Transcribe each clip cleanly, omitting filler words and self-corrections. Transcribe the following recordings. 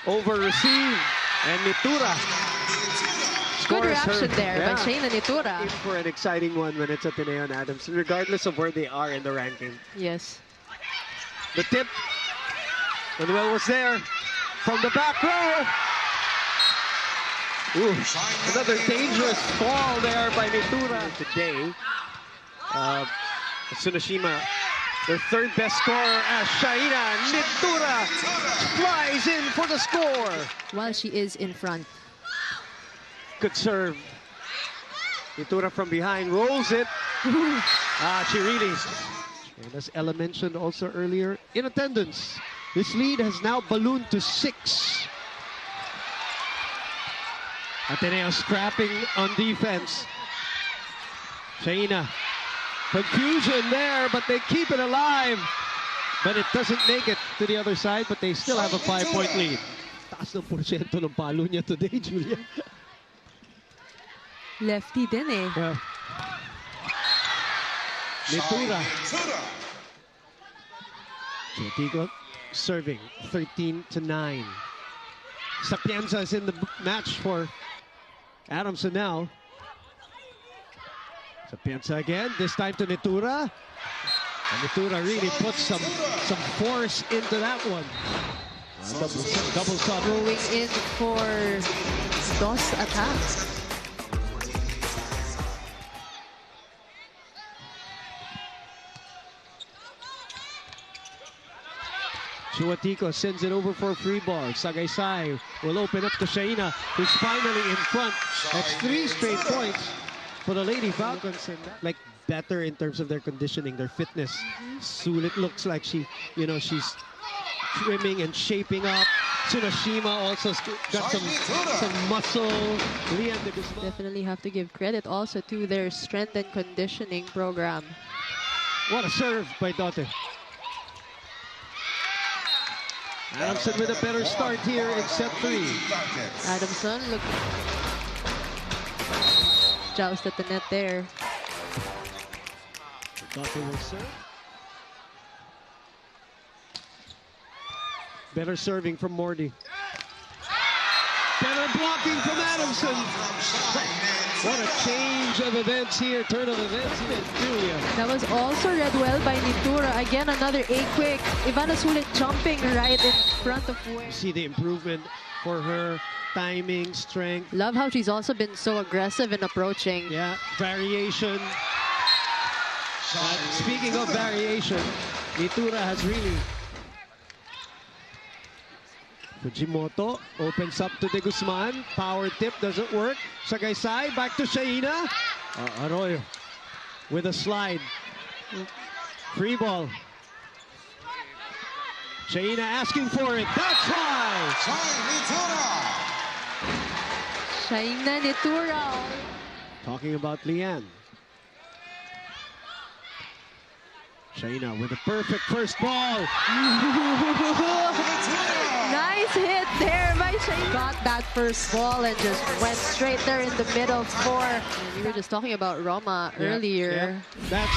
over receive. And Nitura. Good reaction there by Shaina Nitura. In for an exciting one when it's Ateneo and Adamson, regardless of where they are in the ranking. Yes. The tip. Manuel was there from the back row. Ooh, another dangerous fall there by Nitura today. Tsunashima, their third best scorer as Shaina Nitura flies in for the score. While she is in front. Good serve. Nitura from behind rolls it. She really. And as Ella mentioned also earlier, in attendance, this lead has now ballooned to 6. Ateneo scrapping on defense. Shaina, confusion there, but they keep it alive. But it doesn't make it to the other side, but they still have a 5-point lead. Taas ng porsyento ng palo niya today, Julia. Lefty din eh. Yeah. Nitura. Chutico serving 13-9. Sapienza is in the match for Adamson now. Sapienza again, this time to Nitura. And Nitura really puts some force into that one. Double sub. Going in for DOS attack. Chuatico sends it over for a free ball. Sagaysay will open up to Shaina, who's finally in front. That's 3 straight points for the Lady Falcons. And like better in terms of their conditioning, their fitness. Sulit looks like she's trimming and shaping up. Tsunashima also got some muscle. Definitely have to give credit also to their strength and conditioning program. What a serve by Dote. Adamson with a better start here in set 3. Adamson look joust at the net there. Dote will serve. Better serving from Morty. Better blocking from Adamson. What a change of events here, turn of events here, Julia. That was also read well by Nitura. Again, another A-quick. Ivana Sulit jumping right in front of where. You see the improvement for her timing, strength. Love how she's also been so aggressive in approaching. Yeah, variation. Speaking of variation, Nitura has really... Fujimoto opens up to De Guzman. Power tip doesn't work. Sagaysay back to Shaina. Arroyo with a slide. Free ball. Shaina asking for it. That's why. Shaina Nitura. Talking about Lian. Shaina with a perfect first ball. Nice hit there by Shaina. Got that first ball and just went straight there in the middle for. And we were just talking about Roma earlier. Yeah. That's.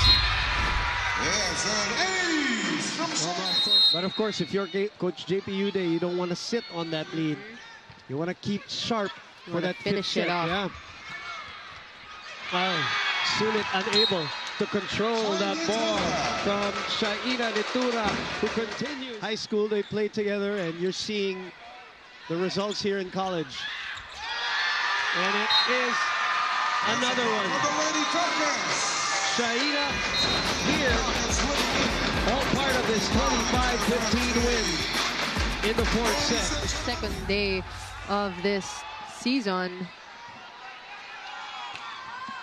But of course, if you're Coach JP Ude, you don't want to sit on that lead. You want to keep sharp for that finish it off. Yeah. Sulit unable to control that ball from Shaina Nitura, who continues. High school, they played together, and you're seeing the results here in college. And it is another one. Shaina here, all part of this 25-15 win in the 4th set. The second day of this season.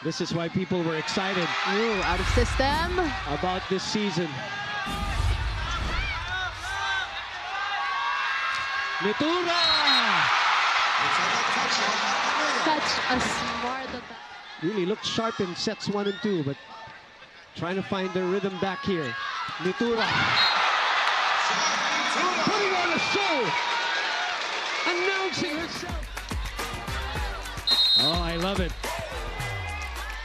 This is why people were excited. Ooh, out of system. About this season. Nitura! Such a smart attack. Really looked sharp in sets 1 and 2, but trying to find their rhythm back here. Nitura. Putting on a show. Announcing herself. Oh, I love it.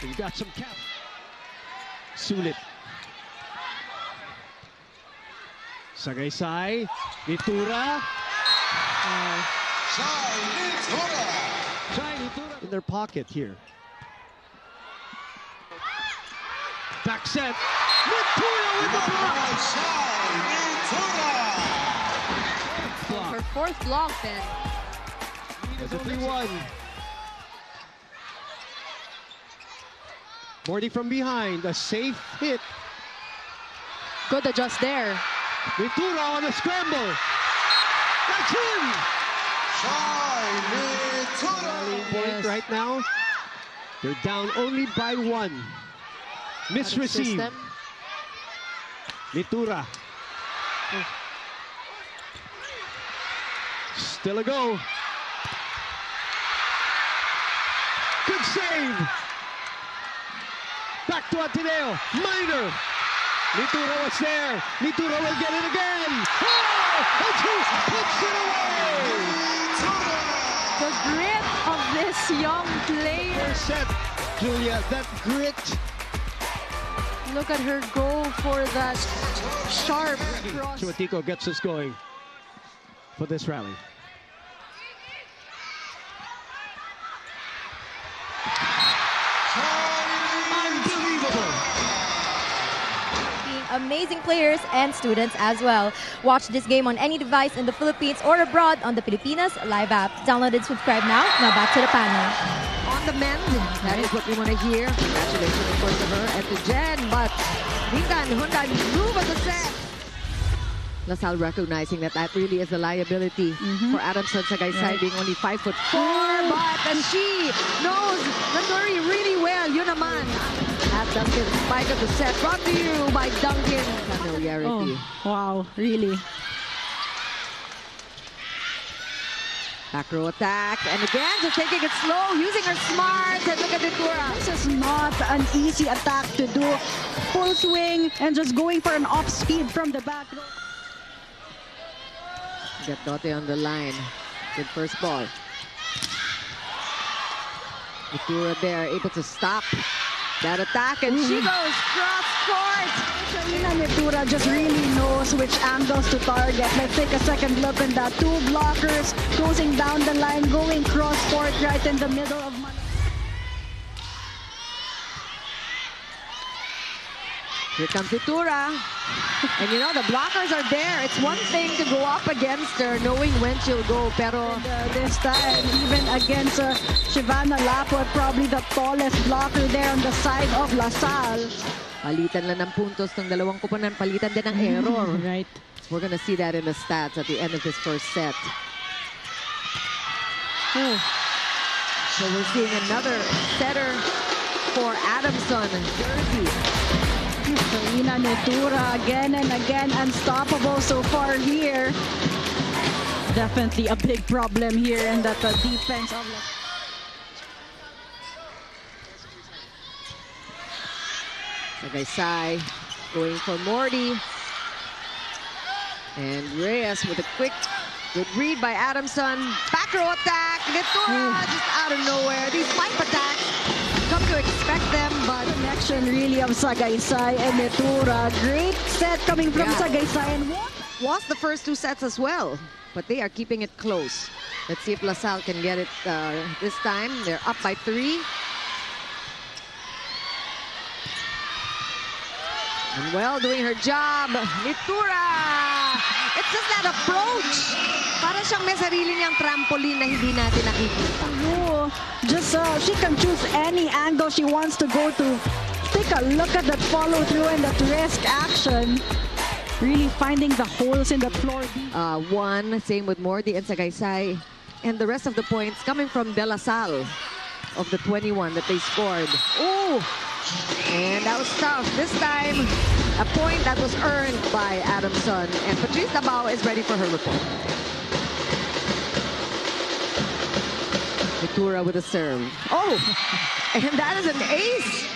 You got some cap. Sulit. Sagaysay. Nitura. In their pocket here. Back set. Nitura with the block. Her fourth block then. It's a 3-1. Morty from behind. A safe hit. Good adjust there. Nitura on a scramble. That's in. Point right now. They're down only by 1. Misreceive. Nitura. Still a go. Good save. Back to Ateneo. Minor. Nitura was there. Nitura will get it again. Oh! And she puts it away. The grit of this young player. Set, Julia. That grit. Look at her go for that sharp cross. Chuatico gets us going for this rally. Unbelievable. Amazing players and students as well. Watch this game on any device in the Philippines or abroad on the Pilipinas Live app. Download and subscribe now. Now back to the panel. On the mend, that is what we want to hear. Congratulations, of course, to her and to Jen. But Bingan, Hyundai move of the set. LaSalle recognizing that that really is a liability for Adamson Sagaysay being only 5'4", but she knows Nanduri really well. Yun naman. At Duncan, spike of the set, brought to you by Duncan. Familiarity. Oh, wow, really. Back row attack, and again, just taking it slow, using her smarts, and look at Nitura. This is not an easy attack to do. Full swing and just going for an off speed from the back row. Get Dote on the line. Good first ball. Nitura there, able to stop that attack, and she goes cross court. Shaina Nitura just really knows which angles to target. Let's take a second look at that. 2 blockers closing down the line, going cross court right in the middle of Manila. Here comes Nitura. And you know, the blockers are there. It's one thing to go up against her, knowing when she'll go. Pero this time, even against Shivana Lapot, probably the tallest blocker there on the side of LaSalle. palitan lang ng puntos ng dalawang koponan, palitan din ng error. Right. We're gonna see that in the stats at the end of this first set. So we're seeing another setter for Adamson. Jersey. Shaina Nitura again and again, unstoppable so far here. Definitely a big problem here in that defense of Sagaysay going for Morty. And Reyes with a quick, good read by Adamson. Back row attack. Nitura just out of nowhere. These pipe attacks, come to expect them, but connection really of Sagaysay and Nitura. Great set coming from Sagaysay. And lost the first two sets as well, but they are keeping it close. Let's see if LaSalle can get it this time. They're up by 3. And well, doing her job, Nitura! It's just that approach. Para siyang may sarili niyang trampoline na hindi natin nakikita. Just she can choose any angle she wants to go to. Take a look at that follow through and that risk action. Really finding the holes in the floor. One, same with Morty and Sagaysay. And the rest of the points coming from De La Salle of the 21 that they scored. Ooh! And that was tough. This time, a point that was earned by Adamson. And Patrice Dabao is ready for her report. Nitura with a serve. Oh! And that is an ace!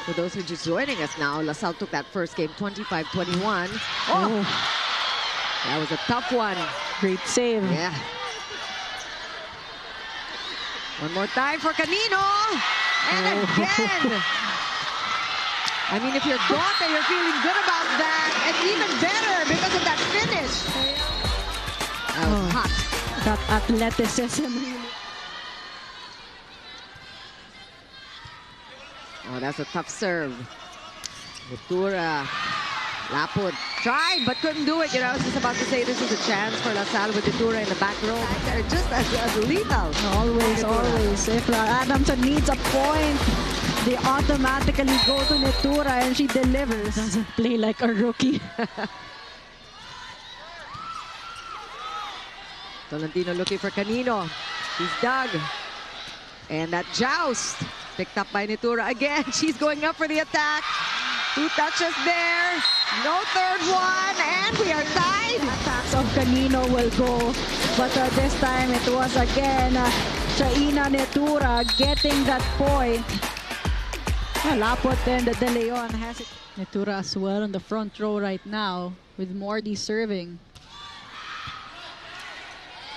For those who are just joining us now, LaSalle took that first game 25-21. Oh! That was a tough one. Great save. Yeah. One more time for Canino. And again. I mean, if you're daughter, you're feeling good about that. And even better because of that finish. that athleticism. Oh, that's a tough serve. Nitura. Laput tried but couldn't do it. You know, I was just about to say this is a chance for LaSalle with Nitura in the back row. They're just as lethal. Always, always. If Adamson needs a point, they automatically go to Nitura and she delivers. Doesn't play like a rookie. Tolentino looking for Canino. He's dug. And that joust picked up by Nitura again. She's going up for the attack. 2 touches there. No third one. And we are tied. Attacks of Canino will go. But this time it was again Shaina Nitura getting that point. Laput and De Leon has it. Nitura as well on the front row right now with Mordi serving.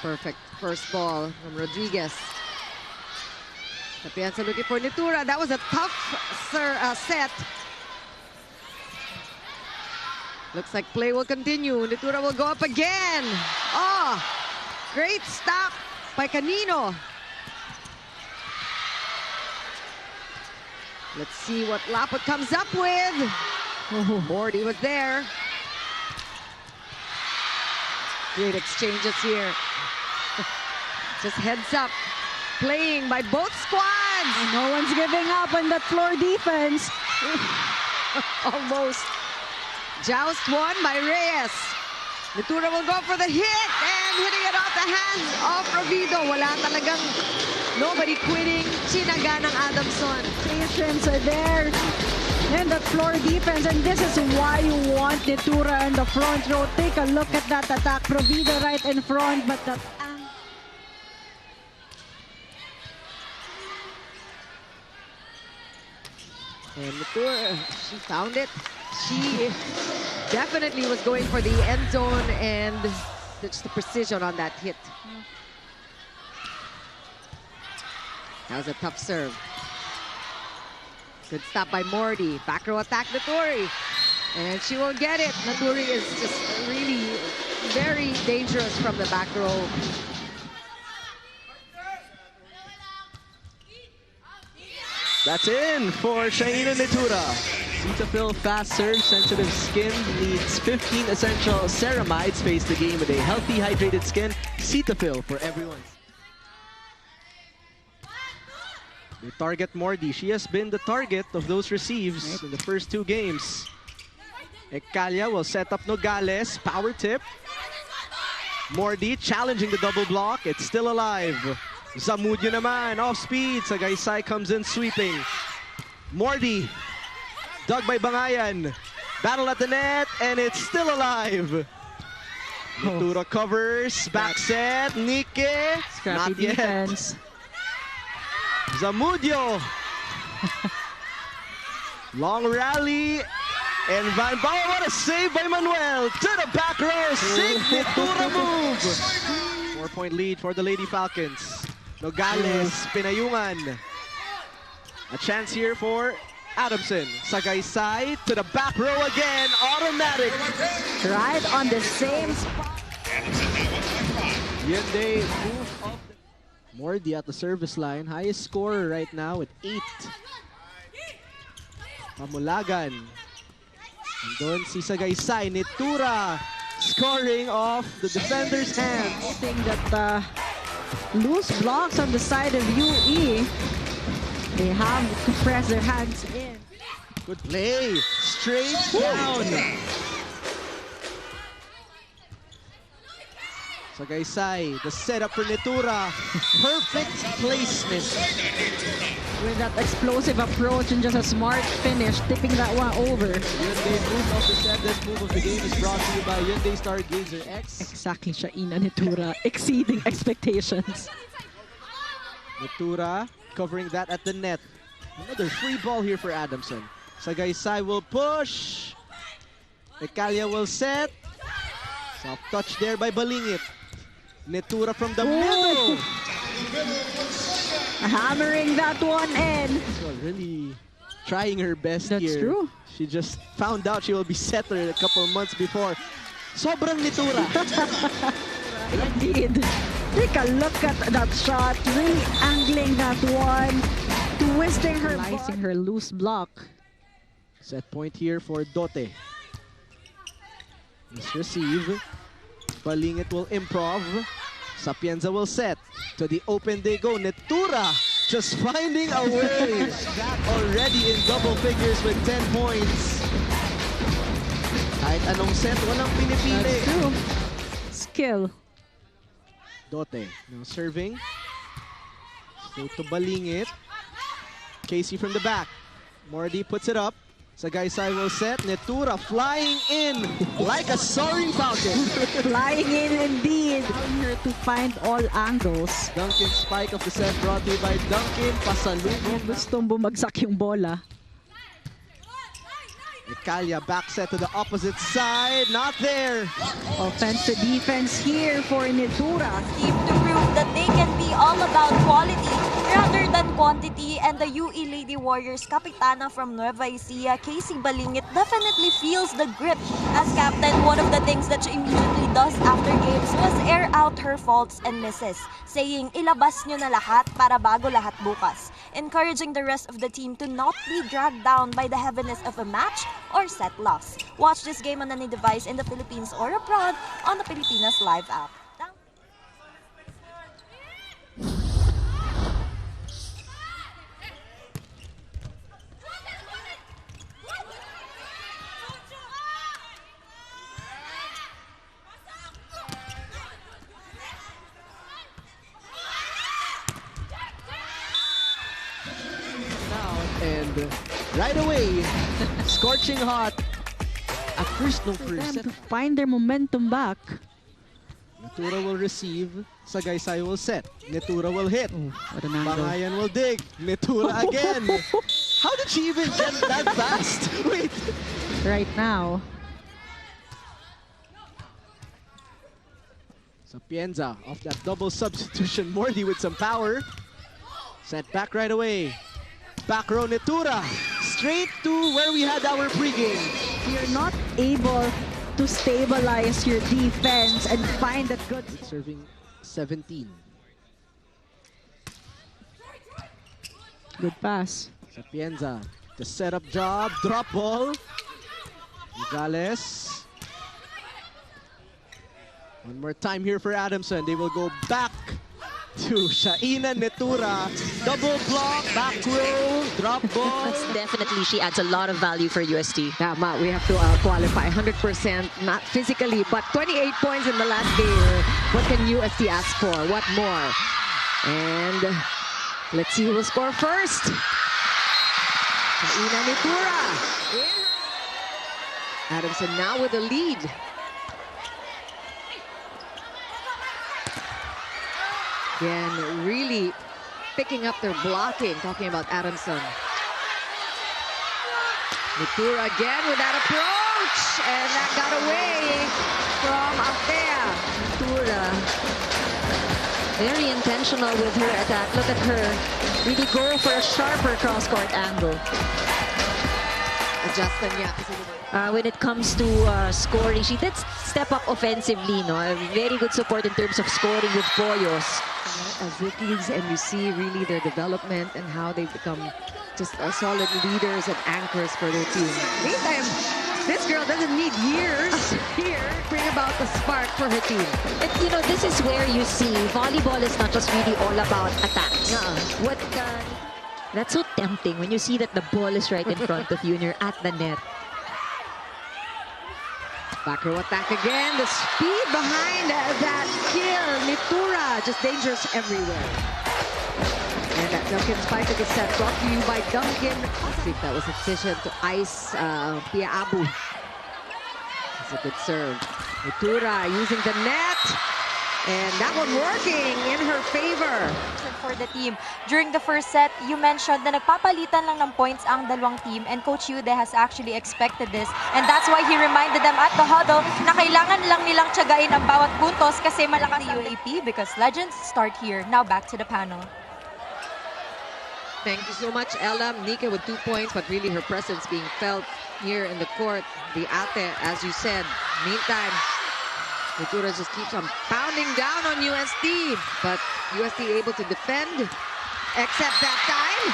Perfect first ball from Rodriguez. Sapienza looking for Nitura. That was a tough set. Looks like play will continue. Nitura will go up again. Oh, great stop by Canino. Let's see what Laput comes up with. Mordi was there. Great exchanges here. Just heads up. Playing by both squads. And no one's giving up on that floor defense. Almost. Joust won by Reyes. Nitura will go for the hit and hitting it off the hands of Provido. Wala talagang nobody quitting. Chinaga ng Adamson. Patience there in the floor defense, and this is why you want Nitura in the front row. Take a look at that attack. Provido right in front, but that and Nitura, she found it. She definitely was going for the end zone and just the precision on that hit. That was a tough serve. Good stop by Mordi. Back row attack, Naturi. And she will get it. Naturi is just really very dangerous from the back row. That's in for Shaina Nitura. Cetaphil fast serve, sensitive skin, needs 15 essential ceramides. Face the game with a healthy, hydrated skin. Cetaphil for everyone. They target Mordi. She has been the target of those receives in the first 2 games. Ecalia will set up Nogales. Power tip. Mordi challenging the double block. It's still alive. Zamudio naman, off speed. Sagaysay comes in sweeping. Mordi, dug by Bangayan. Battle at the net, and it's still alive. Nitura covers, back set, Nike. Scrappy Not yet. defense. Zamudio. Long rally. And Van Bao, what a save by Manuel. To the back row, Sig Nitura move. 4-point lead for the Lady Falcons. Nogales, Pinayungan. A chance here for Adamson. Sagaysay to the back row again. Automatic. right on the same spot. Yende move up. Mordi at the service line. Highest scorer right now with 8. Pamulagan. And doon si Sagaysay. Nitura scoring off the defender's hands. I think that loose blocks on the side of UE, they have to press their hands in. Good play. Straight down. Sagaysay, the setup for Nitura. Perfect placement. With that explosive approach and just a smart finish, tipping that one over. Hyundai's move of the set. This move of the game is brought to you by Hyundai Stargazer X. Exactly, Shaina Nitura, exceeding expectations. Nitura covering that at the net. Another free ball here for Adamson. Sagaysay will push. Ecalia will set. Soft touch there by Balingit. Nitura from the middle. Hammering that one in. So really trying her best That's here. true. She just found out she will be setter a couple of months before. Sobrang Nitura. Indeed. Take a look at that shot. Really angling that one. Twisting her Slicing her loose block. Set point here for Dote. Let's receive. Balingit will improv. Sapienza will set. To the open they go. Nitura just finding a way. That already in double figures with 10 points. Kahit anong set, walang pinipili. That's true. skill. Dote now serving. Straight to Balingit. Casey from the back. Mordi puts it up. Sagaysay will set. Nitura flying in like a soaring falcon. Flying in indeed. Down here to find all angles. Duncan spike of the set brought to you by Duncan. Pasalubong. Gustong bumagsak yung bola. Ikalia back set to the opposite side. Not there. Offensive defense here for Nitura. Team to prove that they can be all about quality rather than quantity, and the UE Lady Warriors Kapitana from Nueva Ecija, Casey Balingit, definitely feels the grip. As captain, one of the things that she immediately does after games was air out her faults and misses, saying, ilabas nyo na lahat para bago lahat bukas, encouraging the rest of the team to not be dragged down by the heaviness of a match or set loss. Watch this game on any device in the Philippines or abroad on the Pilipinas Live app. And right away, scorching hot. At first, no For first them set. to find their momentum back. Nitura will receive. Sagaysay will set. Nitura will hit. What an angle. Bangayan will dig. Nitura again. How did she even get that fast? Wait. Right now. Sapienza off that double substitution. Mordi with some power. Set back right away. Back row Nitura. Straight to where we had our pregame. You're not able to stabilize your defense and find that good. Serving 17. Good pass. Sapienza. The setup job. Drop ball. Nogales. One more time here for Adamson. They will go back to Shaina Nitura. Double block, back row, drop ball. Definitely, she adds a lot of value for UST. Tama, we have to qualify 100%, not physically, but 28 points in the last game. What can UST ask for? What more? And let's see who will score first. Shaina Nitura. Adamson now with the lead. Again, really picking up their blocking, talking about Adamson. Nitura again with that approach, and that got away from Althea. Nitura, very intentional with her attack. Look at her, really go for a sharper cross-court angle. Adjustan niya. When it comes to scoring, she did step up offensively. No? Very good support in terms of scoring with Poyos. As rookies, and you see really their development and how they become just solid leaders and anchors for their team. Meantime, this girl doesn't need years here to bring about the spark for her team. You know, this is where you see volleyball is not just really all about attacks. That's so tempting when you see that the ball is right in front of you and you're at the net. Back row attack again. The speed behind that kill. Nitura just dangerous everywhere. And that Duncan spike of the set brought to you by Duncan. I think that was efficient to ice Pia Abu. It's a good serve. Nitura using the net. And that one working in her favor. For the team. During the first set, you mentioned na nagpapalitan lang ng points ang dalawang team, and Coach Yude has actually expected this, and that's why he reminded them at the huddle na kailangan lang nilang tiyagain ang bawat puntos kasi malakas ang UAP because legends start here. Now back to the panel. Thank you so much, Ella. Nika with 2 points, but really her presence being felt here in the court. The ate, as you said. Meantime, Nitura just keeps on pounding down on UST, but UST able to defend, except that time.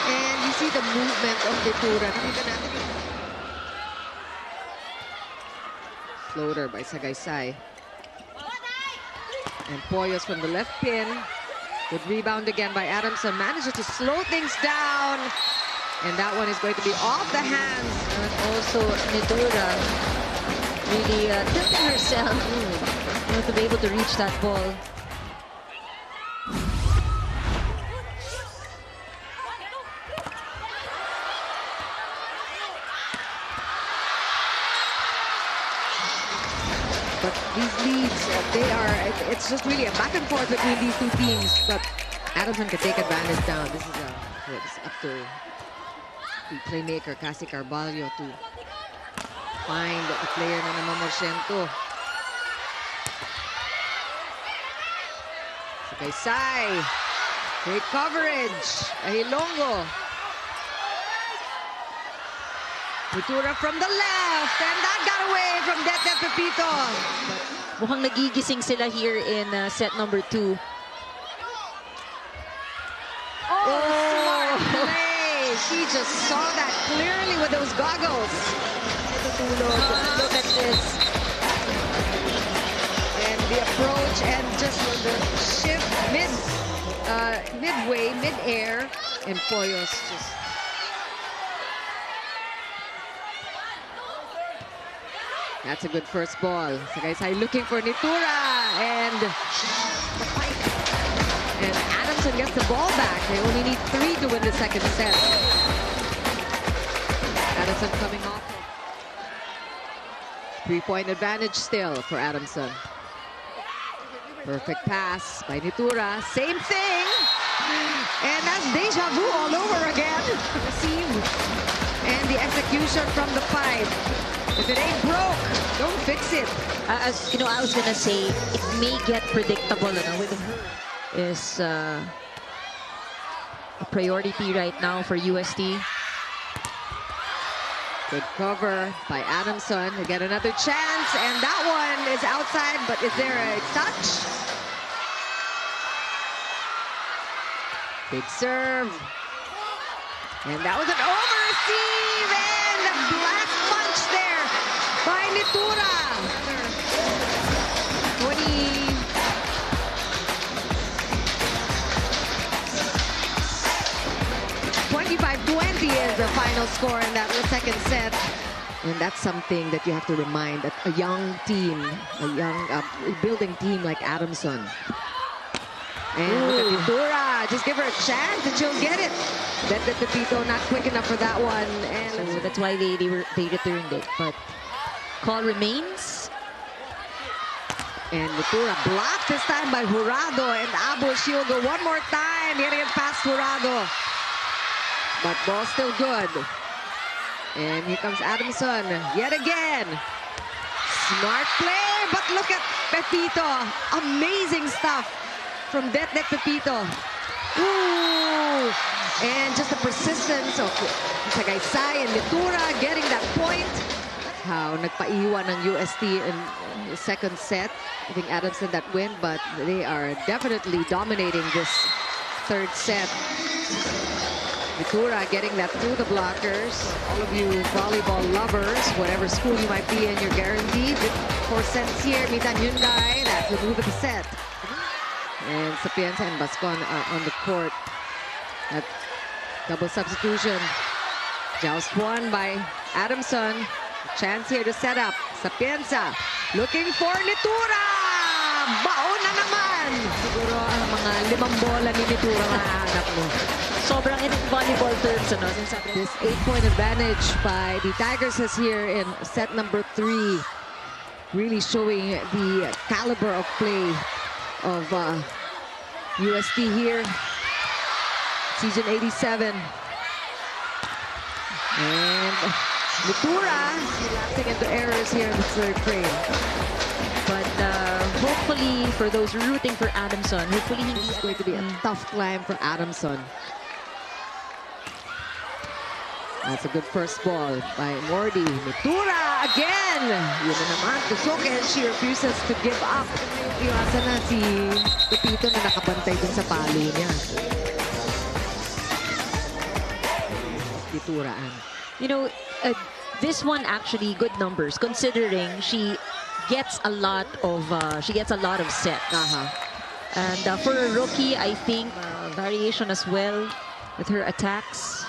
And you see the movement of Nitura. Nakita natin yung floater by Sagaysay. And Poyos from the left pin. Good rebound again by Adamson. Manages to slow things down. And that one is going to be off the hands. And also Nitura really tilting herself to be able to reach that ball. But these leads, it's just really a back and forth between these two teams. But Adamson can take advantage now. This is up to the playmaker, Cassie Carvalho, to find the player na namamorsyento. Sagaysay. Great coverage. Ahilongo. Nitura from the left. And that got away from Det Pepito. Mukhang nagigising sila here in set number 2. Smart play. She just saw that clearly with those goggles. Look at this. And the approach and just the shift midway, mid-air. And Poyos just... That's a good first ball. Sagaysay looking for Nitura. And Adamson gets the ball back. They only need 3 to win the second set. Adamson coming off. 3-point advantage still for Adamson. Perfect pass by Nitura. Same thing. And that's deja vu all over again. Receive. And the execution from the 5. If it ain't broke, don't fix it. As you know, I was gonna say it may get predictable with her. Is a priority right now for UST. Good cover by Adamson to get another chance, and that one is outside, but is there a touch? Big serve. And that was an over-receive, and the black punch there by Nitura. 25-20 is the final score in that second set. And that's something that you have to remind that a young team, a young building team like Adamson. And look at Nitura, just give her a chance and she'll get it. That Pepito not quick enough for that one. And So that's why they returned it. But call remains. And Nitura blocked this time by Jurado. And Abo, she'll go one more time, getting it past Jurado. But ball still good. And here comes Adamson yet again. Smart play, but look at Pepito. Amazing stuff from Det Pepito. Ooh! And just the persistence of Sagaysay and Nitura getting that point. How nagpaiwan ng UST in the second set. I think Adamson that win, but they are definitely dominating this third set. Nitura getting that through the blockers. All of you volleyball lovers, whatever school you might be in, you're guaranteed 4 sets here. Mitan Hyundai, that's the move of the set. And Sapienza and Bascon are on the court. That double substitution. Joust won by Adamson. A chance here to set up. Sapienza looking for Nitura. Baon na naman. Siguro ang mga 5 bola ni Nitura mahanap mo. Sobrang in volleyball terms, This 8-point advantage by the Tigers is here in set number 3. Really showing the caliber of play of UST here. Season 87. And Nitura relapsing into errors here in the third frame. But hopefully, for those rooting for Adamson, hopefully It's going to be a tough climb for Adamson. That's a good first ball by Mordi. Nitura again. Yun na naman, tusok, and she refuses to give up. Iwasan na si Pepito na nakabantay dun sa palo niya. Nituraan. You know, this one actually good numbers considering she gets a lot of sets. And for a rookie, I think variation as well with her attacks.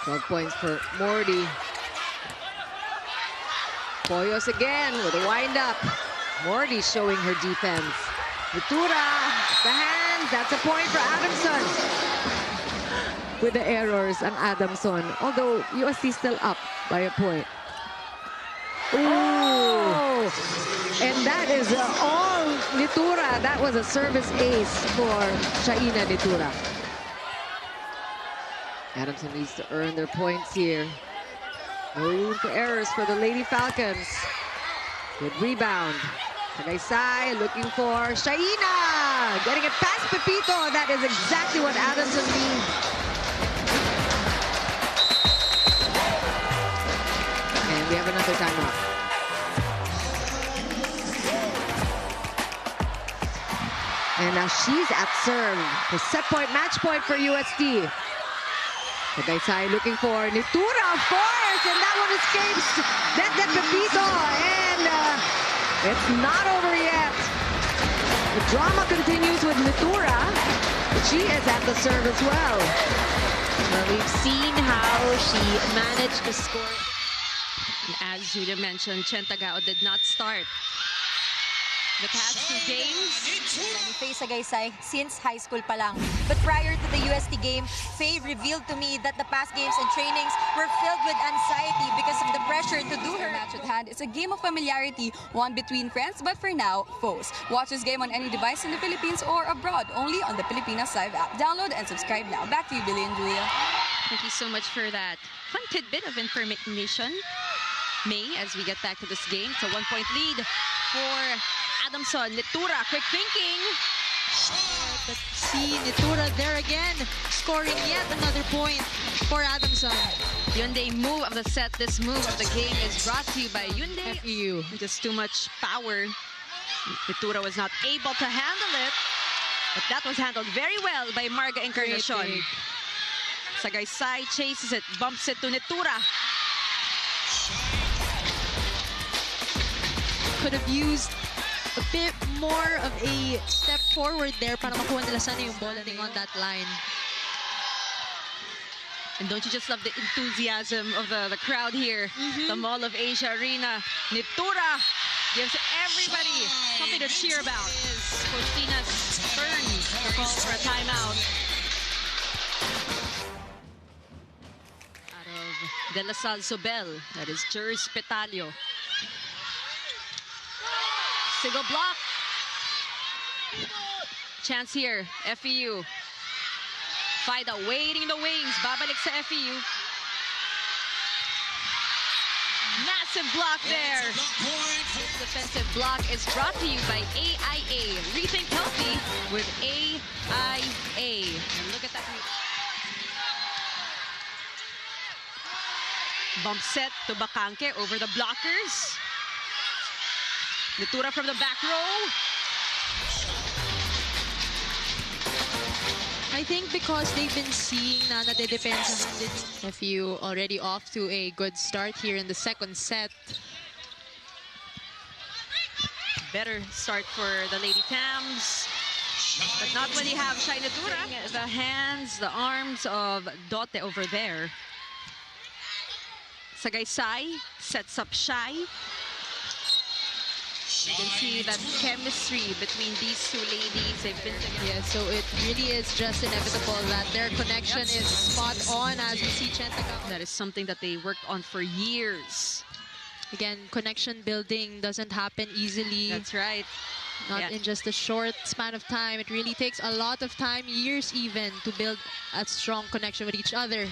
12 points for Morty. Poyos again with a wind-up. Morty showing her defense. Nitura, the hands, that's a point for Adamson. With the errors on Adamson, although UST still up by a point. Ooh! And that is all Nitura. That was a service ace for Shaina Nitura. Adamson needs to earn their points here. No room for errors for the Lady Falcons. Good rebound. Tagaysay looking for Shaina. Getting it past Pepito. That is exactly what Adamson needs. And we have another timeout. And now she's at serve. The set point, match point for UST. Tagaysay looking for Nitura, of course, and that one escapes that Pepito, and it's not over yet. The drama continues with Nitura, but she is at the serve as well. Well, we've seen how she managed to score. And as Julia mentioned, Chen Tagao did not start the past 2 games. Face Tagaysay since high school pa lang. But prior to the UST game, Faye revealed to me that the past games and trainings were filled with anxiety because of the pressure to do her match at hand. It's a game of familiarity, one between friends, but for now, foes. Watch this game on any device in the Philippines or abroad, only on the Pilipinas Live app. Download and subscribe now. Back to you, Billy and Julia. Thank you so much for that fun tidbit of information. May, as we get back to this game, it's a 1-point lead for Adamson. Nitura, quick thinking. But see Nitura there again, scoring yet another point for Adamson. Hyundai move of the set. This move of the game is brought to you by Hyundai. FEU. Just too much power. Nitura was not able to handle it, but that was handled very well by Marga Encarnacion. Tagaysay chases it, bumps it to Nitura. Could have used a bit more of a step forward there para makuha nila sana yung ball on that line. And don't you just love the enthusiasm of the crowd here? The Mall of Asia Arena. Nitura gives everybody something to cheer about. Coach Tina's turn to call for a timeout. Out of De La Salle Sobel, that is Jers Petalio. Single block. Chance here, FEU. Faida waiting in the wings. Babalik sa FEU. Massive block there. This defensive block is brought to you by AIA. Rethink healthy with AIA. And look at that. Bump set to Bacanque over the blockers. Nitura from the back row. I think because they've been seeing na nade-depensa FEU already off to a good start here in the second set. Better start for the Lady Tams, but not when you have Shaina Nitura. The hands, the arms of Dote over there. Tagaysay sets up Shai. You can see that chemistry between these two ladies. They've been together. Yeah, so it really is just inevitable that their connection is spot on as we see Chen Tagao. That is something that they worked on for years. Again, connection building doesn't happen easily. That's right. Not in just a short span of time. It really takes a lot of time, years even, to build a strong connection with each other.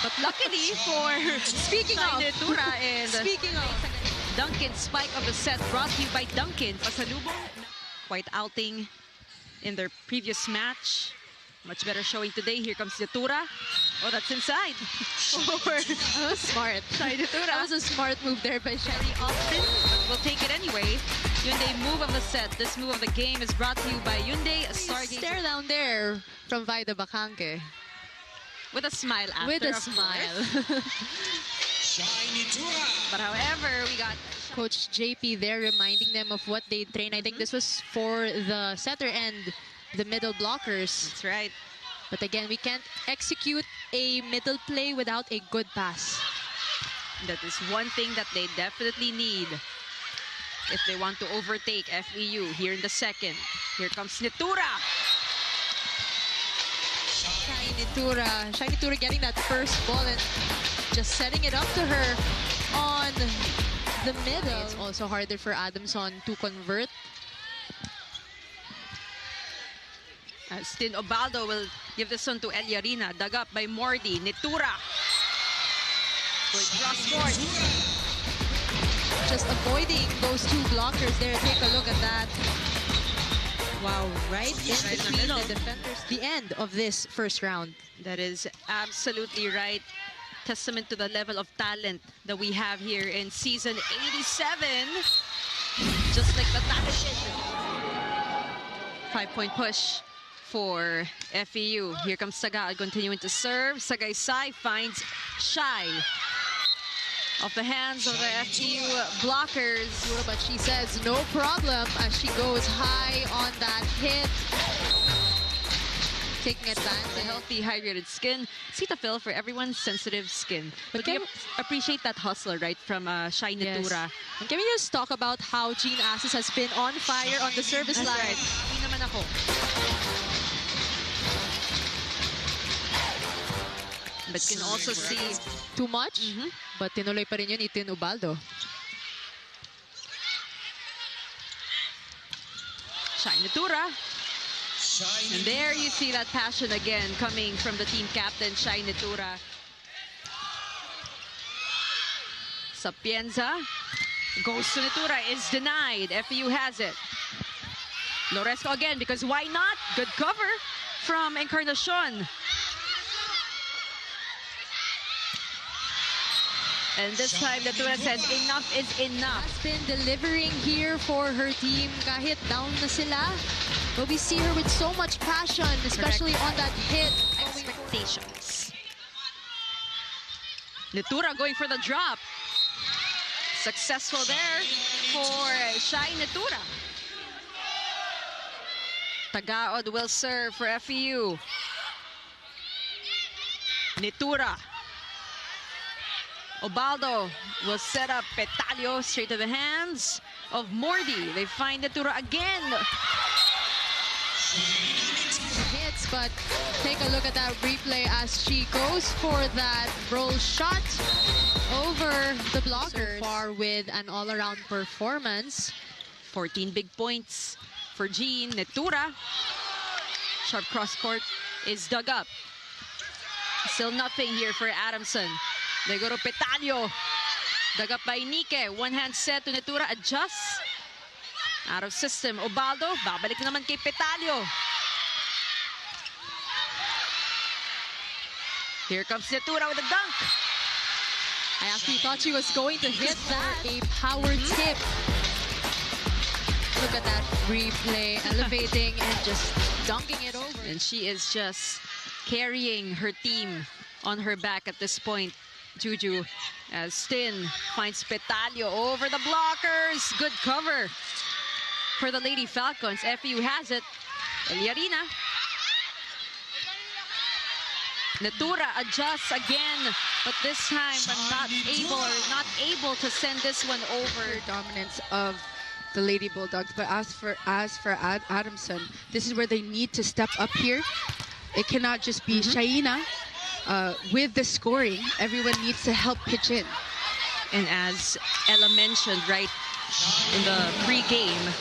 But luckily for Speaking of Nitura and Duncan spike of the set brought to you by Duncan. Pasalubong, quite outing in their previous match. Much better showing today. Here comes Nitura. Oh, that's inside. That was smart. Shaina Nitura. That was a smart move there by Shaina. Austin, but we'll take it anyway. Hyundai move of the set. This move of the game is brought to you by Hyundai, a Stargate. Stare down there from Vaida Bacanque. With a smile after, With a of smile. But however, we got Coach JP there reminding them of what they train. I think this was for the setter and the middle blockers. That's right. But again, we can't execute a middle play without a good pass. That is one thing that they definitely need if they want to overtake FEU here in the second. Here comes Nitura. Shaina Nitura getting that first ball and just setting it up to her on the middle. It's also harder for Adamson to convert. Stin Obaldo will give this one to Eliarina. Dug up by Mordi. Nitura. Good cross court. Just avoiding those two blockers there. Take a look at that. Wow, right in between the defenders. The end of this first round. That is absolutely right. Testament to the level of talent that we have here in season 87. Just like the Tatashin. 5-point push for FEU. Here comes Saga continuing to serve. Sagaysay finds Shy. Off the hands of the FEU blockers. But she says no problem as she goes high on that hit. Taking advantage. A healthy, hydrated skin. Cetaphil for everyone's sensitive skin. But we appreciate that hustle, right, from Shaina Nitura. Yes. And can we just talk about how Jean Assis has been on fire on the service line? Right. Hindi naman ako. But you can also see too much, but tinuloy pa rin yun ni Tin Ubaldo. Shaina Nitura. And there you see that passion again coming from the team captain, Shaina Nitura. Sapienza goes to Nitura, is denied. FEU has it. Loresco again, because why not? Good cover from Encarnacion. And this time, Nitura says enough is enough. Has been delivering here for her team kahit down na sila. But we see her with so much passion, especially on that hit. Expectations. Nitura going for the drop. Successful there for Shaina Nitura. Tagaod will serve for FEU. Nitura. Obaldo will set up Petalio straight to the hands of Mordi. They find Nitura again. Hits, but take a look at that replay as she goes for that roll shot over the blocker. So far with an all-around performance. 14 big points for Jean. Nitura. Sharp cross court is dug up. Still nothing here for Adamson. They go to Petalio. Dug up by Nike. One hand set to Nitura. Adjusts. Out of system. Obaldo. Babalik naman kay Petalio. Here comes Nitura with a dunk. I actually thought she was going to hit that. A power tip. Look at that replay. Elevating and just dunking it over. And she is just carrying her team on her back at this point. Juju, as Stin finds Petalio over the blockers. Good cover for the Lady Falcons. FEU has it. Eliarina. Nitura adjusts again, but this time not able to send this one over. Dominance of the Lady Bulldogs, but as for Adamson, this is where they need to step up here. It cannot just be Shaina. With the scoring, everyone needs to help pitch in. And as Ella mentioned, right, in the pre-game,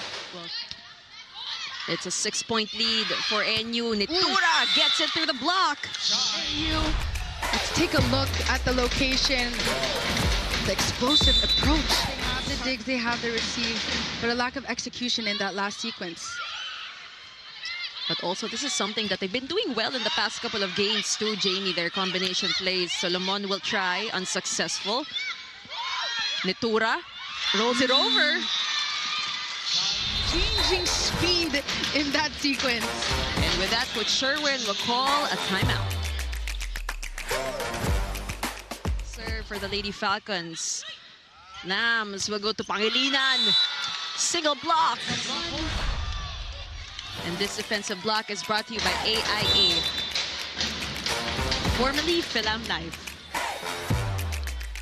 it's a 6-point lead for NU. Nitura gets it through the block. NU, let's take a look at the location, the explosive approach. They have the digs, they have the receive, but a lack of execution in that last sequence. But also, this is something that they've been doing well in the past couple of games too, Jamie. Their combination plays. Solomon will try, unsuccessful. Nitura rolls it over. Changing speed in that sequence. And with that, Coach Sherwin will call a timeout. Serve for the Lady Falcons. Lambs will go to Pangilinan. Single block. And this defensive block is brought to you by AIA. Formerly Philam Live.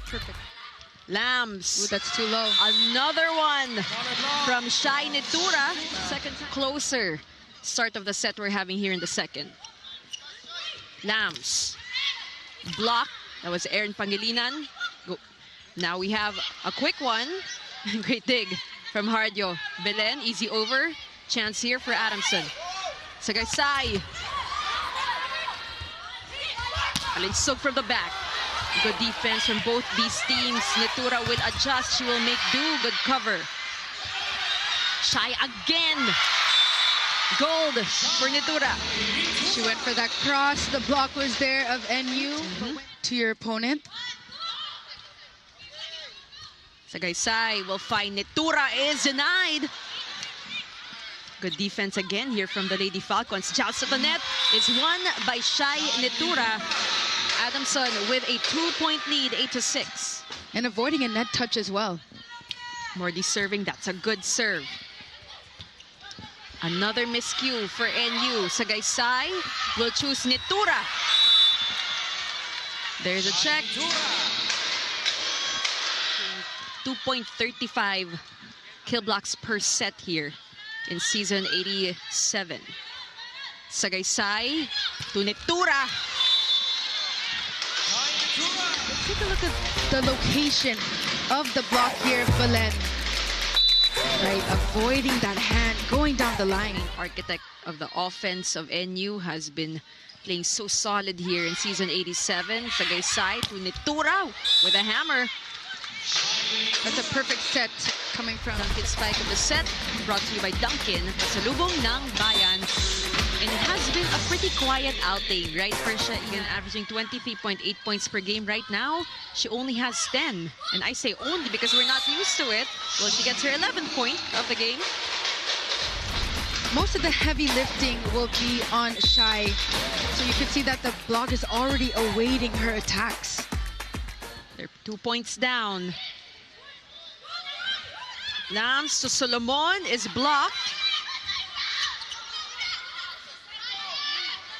Perfect. Lambs. Ooh, that's too low. Another one from Shaina Nitura. Second time. Closer start of the set we're having here in the second. Lambs. Block. That was Aaron Pangilinan. Go. Now we have a quick one. Great dig from Hardio. Belen, easy over. Chance here for Adamson. Sagaysay. Alinsog from the back. Good defense from both these teams. Nitura will adjust. She will make do. Good cover. Shy again. Gold for Nitura. She went for that cross. The block was there of NU to your opponent. Sagaysay will find Nitura is denied. Good defense again here from the Lady Falcons. Joust at the net is won by Shaina Nitura. Adamson with a 2-point lead, 8-6. And avoiding a net touch as well. Mordy serving, that's a good serve. Another miscue for NU. Sagaysay will choose Nitura. There's a check. 2.35 kill blocks per set here in season 87. Sagaysay to Nitura. Take a look at the location of the block here, Belen. Right, avoiding that hand, going down the line. Architect of the offense of NU has been playing so solid here in season 87. Sagaysay to Nitura with a hammer. That's a perfect set coming from Duncan spike of the set, brought to you by Duncan. Pasalubong ng Bayan. And it has been a pretty quiet outing, right? For Shaina, averaging 23.8 points per game right now. She only has 10. And I say only because we're not used to it. Well, she gets her 11th point of the game. Most of the heavy lifting will be on Shai. So you can see that the block is already awaiting her attacks. They're 2 points down. Lambs to Solomon is blocked.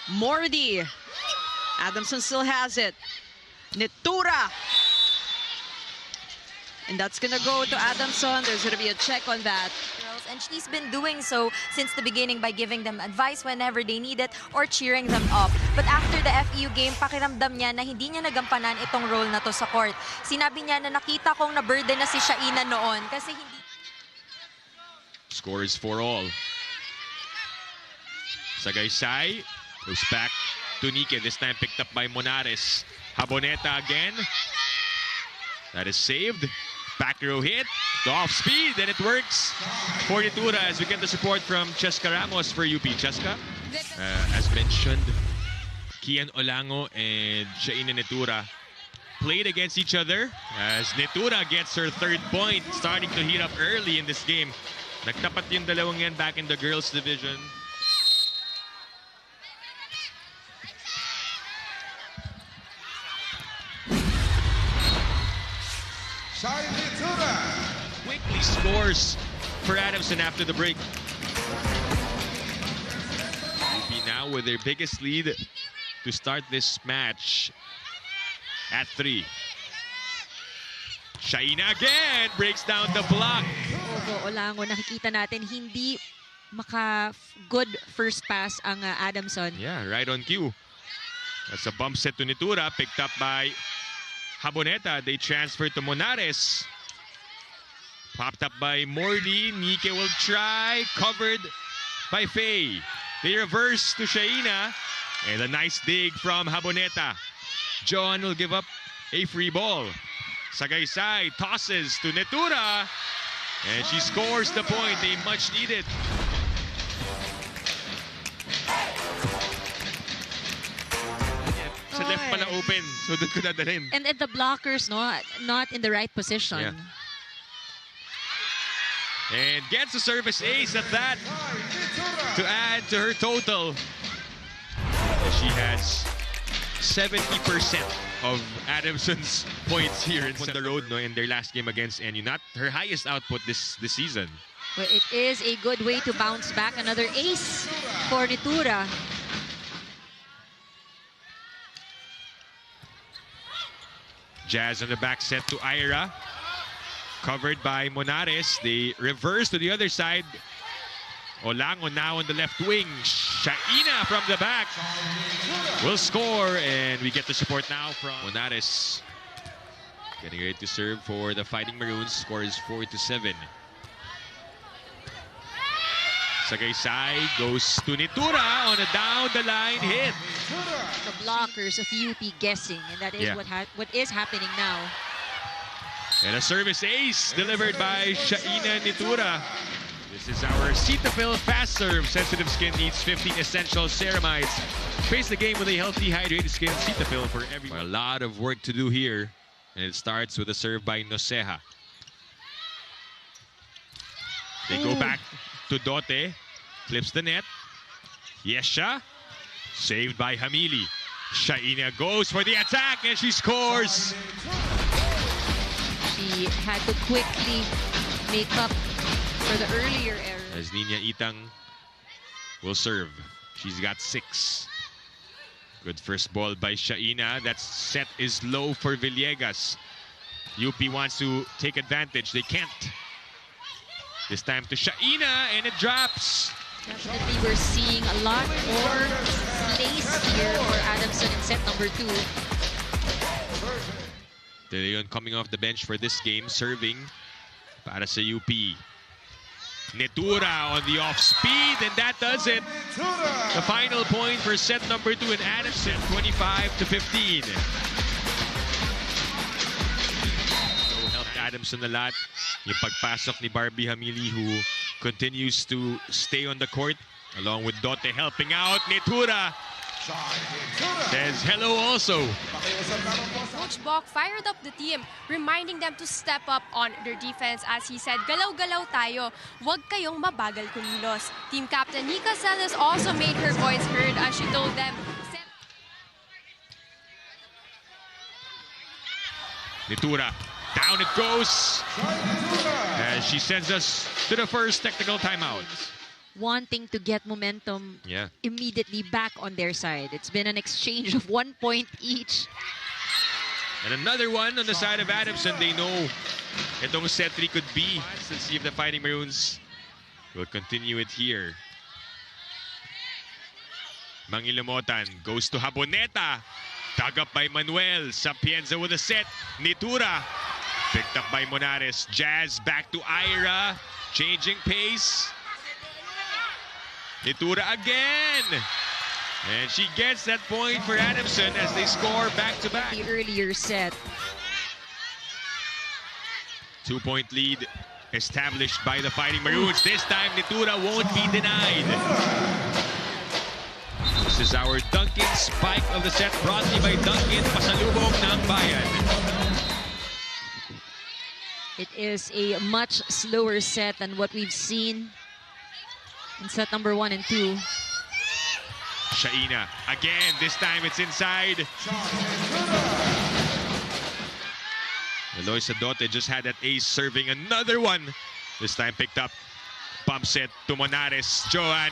Mordy. Adamson still has it. Nitura. And that's gonna go to Adamson. There's gonna be a check on that. And she's been doing so since the beginning by giving them advice whenever they need it or cheering them up. But after the FEU game, pakiramdam niya na hindi niya nagampanan itong role na to sa court. Sinabi niya na nakita kong na-burden na si Shaina noon kasi hindi... Score is 4-all. Sagaysay goes back to Nike. This time picked up by Monares. Haboneta again. That is saved. Back row hit. The off speed, and it works for Nitura as we get the support from Cheska Ramos for UP. Cheska, as mentioned, Kian Olango and Shaina Nitura played against each other as Nitura gets her 3rd point, starting to heat up early in this game. Nagtapat yung dalawang yan back in the girls division. Shaina Nitura quickly scores for Adamson after the break. UP now with their biggest lead to start this match at 3. Shaina again breaks down the block. Olango, nakikita natin hindi maka-good first pass ang Adamson. Yeah, right on cue. That's a bump set to Nitura, picked up by Haboneta. They transfer to Monares. Popped up by Mordy. Nike will try. Covered by Faye. They reverse to Shaina. And a nice dig from Haboneta. John will give up a free ball. Sagaysay tosses to Nitura. And she scores the point they much needed. pala open. So doon ko dadalhin. And the blockers, no, not in the right position. Yeah. And gets a service ace at that to add to her total. She has 70% of Adamson's points here on the road, no, in their last game against NU. Not her highest output this season. Well, it is a good way to bounce back. Another ace for Nitura. Jazz on the back set to Ira. Covered by Monares. They reverse to the other side. Olango now on the left wing. Shaina from the back will score, and we get the support now from Monares. Getting ready to serve for the Fighting Maroons. Score is 4-7. Sagaysay goes to Nitura on a down-the-line hit. The blockers of UP guessing, and that is what is happening now. And a service ace delivered by Shaina Nitura. This is our Cetaphil Fast Serve. Sensitive skin needs 15 essential ceramides. Face the game with a healthy, hydrated skin. Cetaphil for everyone. A lot of work to do here. And it starts with a serve by Noceja. They go back to Dote. Flips the net. Yesha. Saved by Hamili. Shaina goes for the attack and she scores. She had to quickly make up for the earlier error. As Nina Itang will serve. She's got 6. Good first ball by Shaina. That set is low for Villegas. UP wants to take advantage. They can't. This time to Shaina, and it drops. Definitely we're seeing a lot more space here for Adamson in set number 2. De Leon coming off the bench for this game, serving para sa UP. Nitura on the off speed, and that does it. The final point for set number 2 in Adamson, 25-15. So helped Adamson a lot. Yung pagpasok ni Barbie Hamili, who continues to stay on the court, along with Dote helping out. Nitura says hello also. Coach Bok fired up the team, reminding them to step up on their defense as he said, galaw-galaw tayo, wag kayong mabagal kumilos. Team captain Nika Celis also made her voice heard as she told them, Nitura, down it goes. As she sends us to the first technical timeout. Wanting to get momentum immediately back on their side. It's been an exchange of 1 point each. And another one on the side of Adamson. They know itong set 3 could be. Let's see if the Fighting Maroons will continue it here. Mangilamotan goes to Haboneta. Dug up by Manuel. Sapienza with a set. Nitura. Picked up by Monares. Jazz back to Ira. Changing pace. Nitura again. And she gets that point for Adamson as they score back-to-back. The earlier set. 2-point lead established by the Fighting Maroons. This time, Nitura won't be denied. This is our Dunkin' spike of the set, brought to you by Dunkin', pasalubong ng bayan. It is a much slower set than what we've seen in set number 1 and 2. Shaina again. This time it's inside. Eloisa Dote just had that ace, serving another one. This time picked up. Pump set to Monares. Joan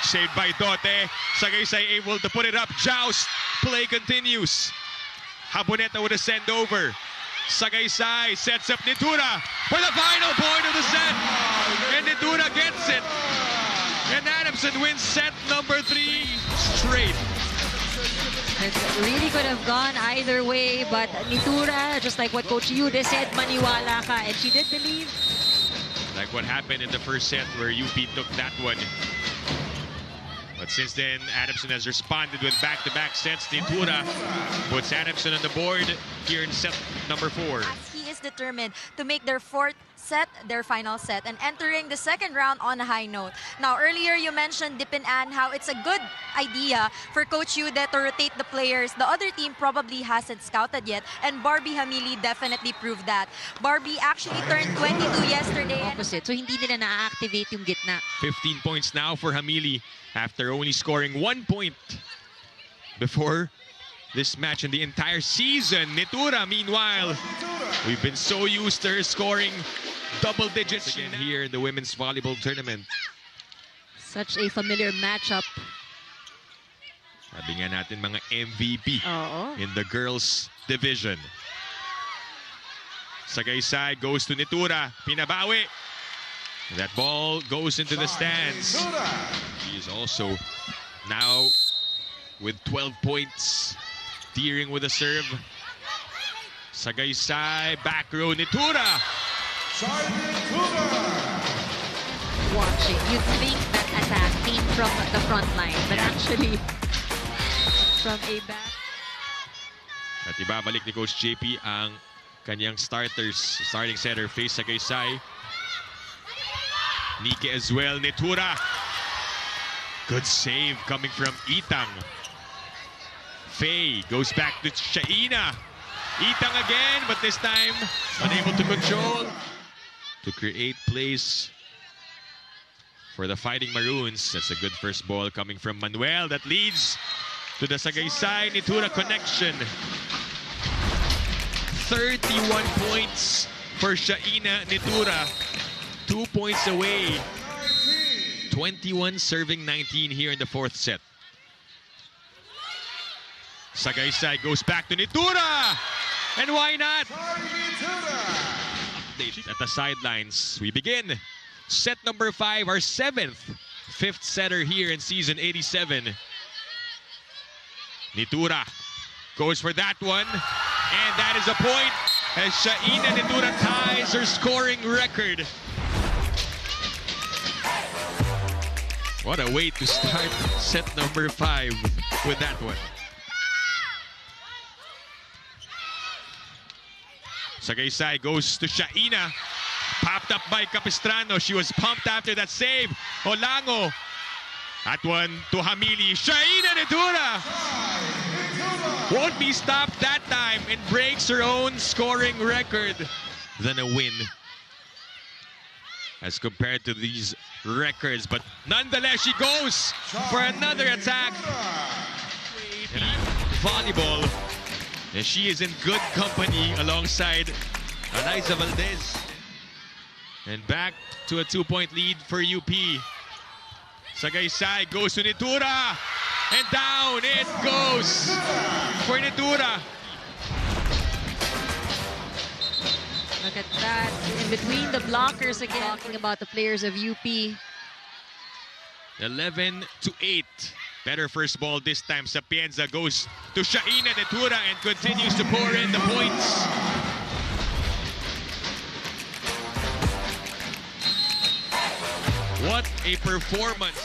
saved by Dote. Sagaysay able to put it up. Joust. Play continues. Haboneta with a send over. Sagaysay sets up Nitura for the final point of the set. And Nitura gets it. And Adamson wins set number 3 straight. It really could have gone either way, but Nitura, just like what Coach Yude said, maniwala ka, and she did believe. Like what happened in the first set where UP took that one. But since then, Adamson has responded with back-to-back sets. Nitura puts Adamson on the board here in set number 4. He is determined to make their 4th set their final set and entering the second round on a high note. Now, earlier you mentioned, Dipin Ann, how it's a good idea for Coach Yude to rotate the players. The other team probably hasn't scouted yet, and Barbie Hamili definitely proved that. Barbie actually turned 22 yesterday. Opposite. So hindi nila na-activate yung gitna. 15 points now for Hamili after only scoring 1 point before this match in the entire season. Nitura, meanwhile, we've been so used to her scoring double digits again here in the women's volleyball tournament. Such a familiar matchup. Sabi nga natin, mga MVP in the girls division. Sagaysay goes to Nitura. Pinabawi. That ball goes into the stands. She is also now with 12 points. Steering with a serve. Sagaysay, back row, Nitura. Watching, you'd think that attack came from the front line, but actually from a back. At ibabalik ni Coach JP ang kanyang starters. Starting setter face Sagaysay. Nike as well, Nitura. Good save coming from Itang. Faye goes back to Shaina. Itang again, but this time unable to control. To create plays for the Fighting Maroons. That's a good first ball coming from Manuel. That leads to the Sagaysay Nitura connection. 31 points for Shaina Nitura. 2 points away. 21 serving 19 here in the fourth set. Sagaysay goes back to Nitura. And why not? Update at the sidelines. We begin set number 5, our fifth setter here in season 87. Nitura goes for that one. And that is a point as Shaina Nitura ties her scoring record. What a way to start set number 5 with that one. Sagaysay goes to Shaina. Popped up by Capistrano. She was pumped after that save. Olango. That one to Hamili. Shaina Nitura won't be stopped that time and breaks her own scoring record. Then a win as compared to these records. But nonetheless, she goes for another attack. Volleyball. And she is in good company alongside Eliza Valdez. And back to a 2-point lead for UP. Sagaysay goes to Nitura. And down it goes for Nitura. Look at that. In between the blockers again. Talking about the players of UP. 11-8. Better first ball this time. Sapienza goes to Shaina Nitura and continues to pour in the points. What a performance.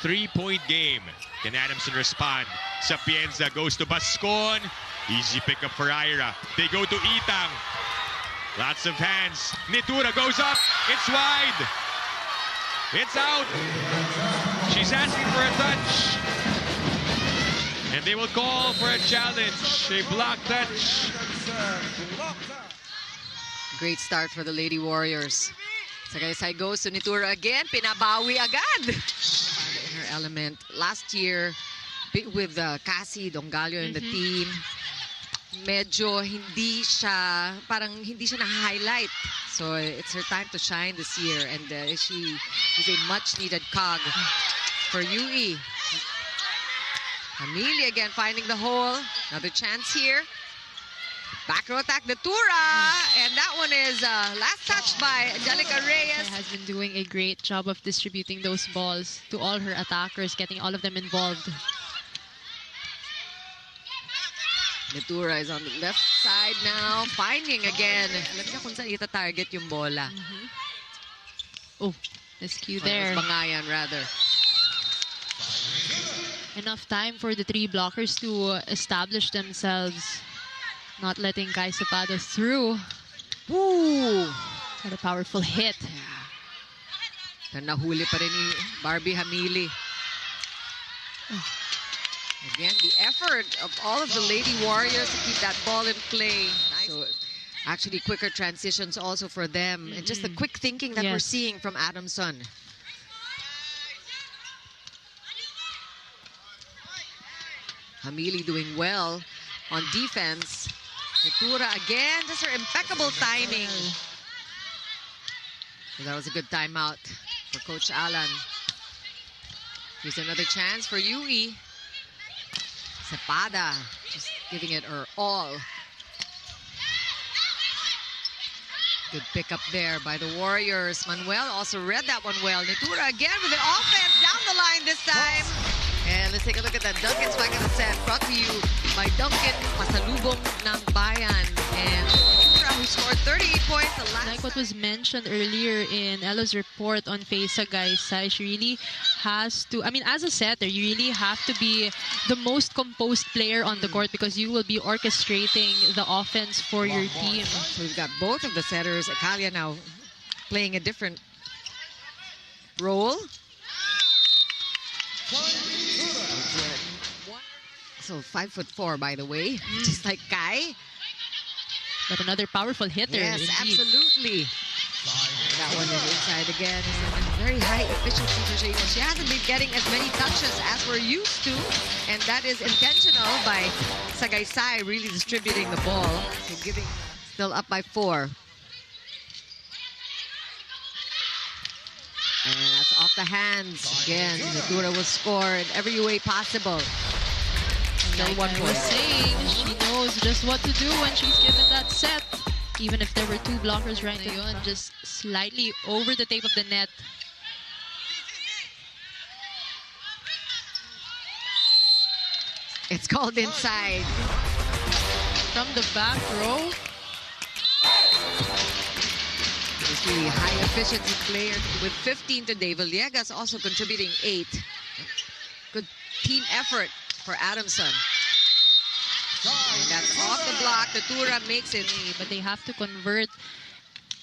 3-point game. Can Adamson respond? Sapienza goes to Bascon. Easy pickup for Ira. They go to Itang. Lots of hands. Nitura goes up. It's wide. It's out. She's asking for a touch. And they will call for a challenge. A block touch. Great start for the Lady Warriors. Sagaysay goes to Nitura again. Pinabawi agad. In her element. Last year, with Cassie Dongalio in the team, medyo hindi siya na-highlight. So it's her time to shine this year. And she is a much-needed cog for UE. Hamili again finding the hole. Another chance here. Back row attack, Nitura. And that one is last touched by Angelica Reyes. Has been doing a great job of distributing those balls to all her attackers, getting all of them involved. Nitura is on the left side now, finding again. Alam niya kung saan ita-target yung bola. Oh, this cue there. Bangayan, rather. Enough time for the three blockers to establish themselves. Not letting Guy Zapata through. Ooh! What a powerful hit. Nahuli pa rin ni Barbie Hamili. Again, the effort of all of the Lady Warriors to keep that ball in play. Nice. So, actually, quicker transitions also for them. And just the quick thinking that we're seeing from Adamson. Hamili doing well on defense. Nitura again, just her impeccable timing. So that was a good timeout for Coach Alan. Here's another chance for Yui. Zapata just giving it her all. Good pickup there by the Warriors. Manuel also read that one well. Nitura again with the offense down the line this time. And let's take a look at that Duncan spike in the set. Brought to you by Duncan, Masalubong ng Bayan. And Nitura, who scored 38 points the last Like what was mentioned earlier in Ella's report on Fesa Gaisai, she really has to, I mean, as a setter, you really have to be the most composed player on the court because you will be orchestrating the offense for your team. So we've got both of the setters. Akalia now playing a different role. So 5'4", by the way, just like Kai. But another powerful hitter. Yes, indeed. absolutely. That one is inside again. It's a very high efficiency for Shaina. She hasn't been getting as many touches as we're used to, and that is intentional by Sagaysay really distributing the ball. So giving, still up by 4. And that's off the hands. Again, Nitura will score in every way possible. Like I was saying, she knows just what to do when she's given that set. Even if there were 2 blockers right there, just slightly over the tape of the net. It's called inside. From the back row. This really high efficiency player with 15 today. Villegas also contributing 8. Good team effort for Adamson. And that's off the block. Nitura makes it. But they have to convert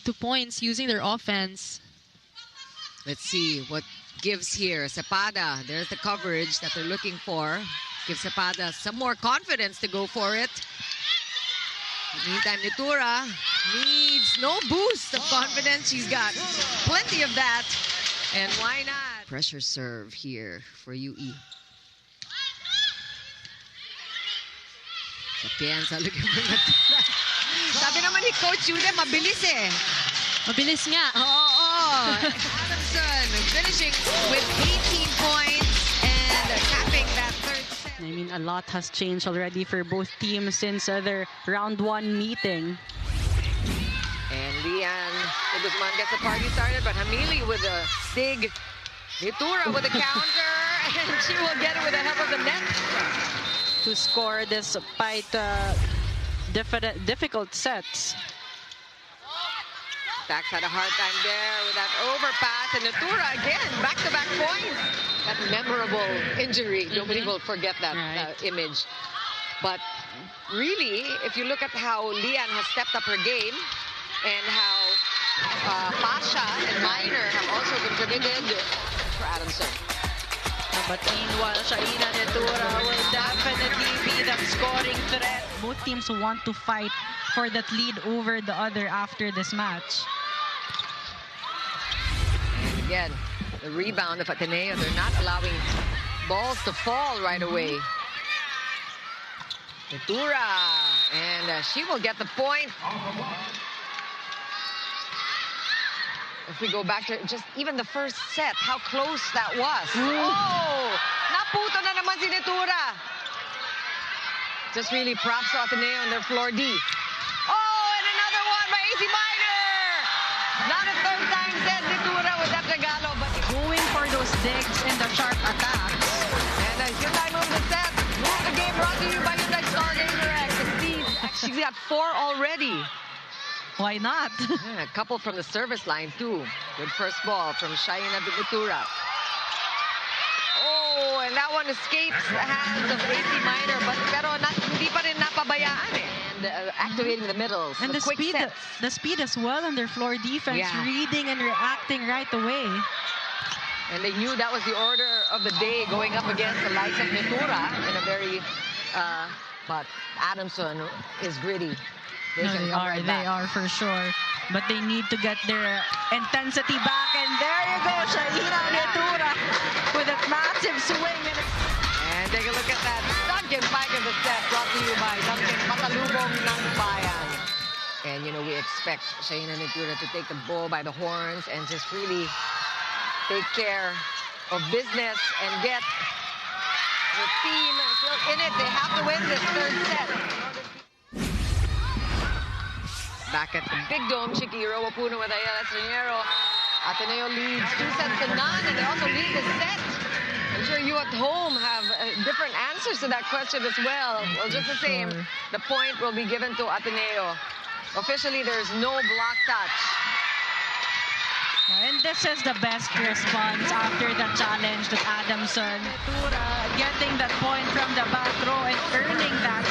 to points using their offense. Let's see what gives here. Zapata, there's the coverage that they're looking for. Give Zapata some more confidence to go for it. Meantime, Nitura needs no boost of confidence. She's got plenty of that. And why not? Pressure serve here for UE. Sapienza looking for Nitura. Sabi naman ni Coach Yude, mabilis eh. Mabilis nga. Oo. Adamson finishing with 18 points and capping that third set. I mean, a lot has changed already for both teams since their round 1 meeting. And Lian Guzman gets the party started, but Hamili with a sig. Nitura with a counter, and she will get it with the help of the net. To score despite difficult sets. Dax had a hard time there with that overpass, and Nitura again, back-to-back points. That memorable injury, nobody will forget that image. But really, if you look at how Lian has stepped up her game, and how Pasha and Minor have also contributed for Adamson. But meanwhile, Shaina Nitura will definitely be that scoring threat. Both teams want to fight for that lead over the other after this match. And again, the rebound of Ateneo, they're not allowing balls to fall right away. Nitura, and she will get the point. If we go back to just even the first set, how close that was. Oh! Naputo na naman si Nitura. Just really props to Ateneo and their floor D. Oh, and another one by AC Minor! Not a third time set, Nitura with that regalo, but going for those digs and the sharp attacks. And Hyundai moves the set. Move the game brought to you by Hyundai Star Direct. She's got 4 already. Why not? A couple from the service line, too. Good first ball from Shaina Nitura. Oh, and that one escapes the hands of AC Minor, but pero hindi pa rin napabayaan eh. And activating the middles. And the quick speed, sets. the speed as well on their floor defense, Yeah. reading and reacting right away. And they knew that was the order of the day, going up against the likes of Nitura in a very, but Adamson is gritty. They No, can they come are. right They back. are for sure. But they need to get their intensity back. And there you go, Shaina Nitura with a massive swing. And take a look at that second spike of the set, brought to you by something Patalubong ng Bayan. And you know, we expect Shaina Nitura to take the bull by the horns and just really take care of business and get the team still in it. They have to win this third set. Back at the big dome, Chikiro Wapuno with Ayala Estraniero. Ateneo leads 2-0, and they also lead the set. I'm sure you at home have different answers to that question as well. Well, just the same, the point will be given to Ateneo. Officially, there's no block touch. And this is the best response after the challenge that Adamson. Nitura getting that point from the back row and earning that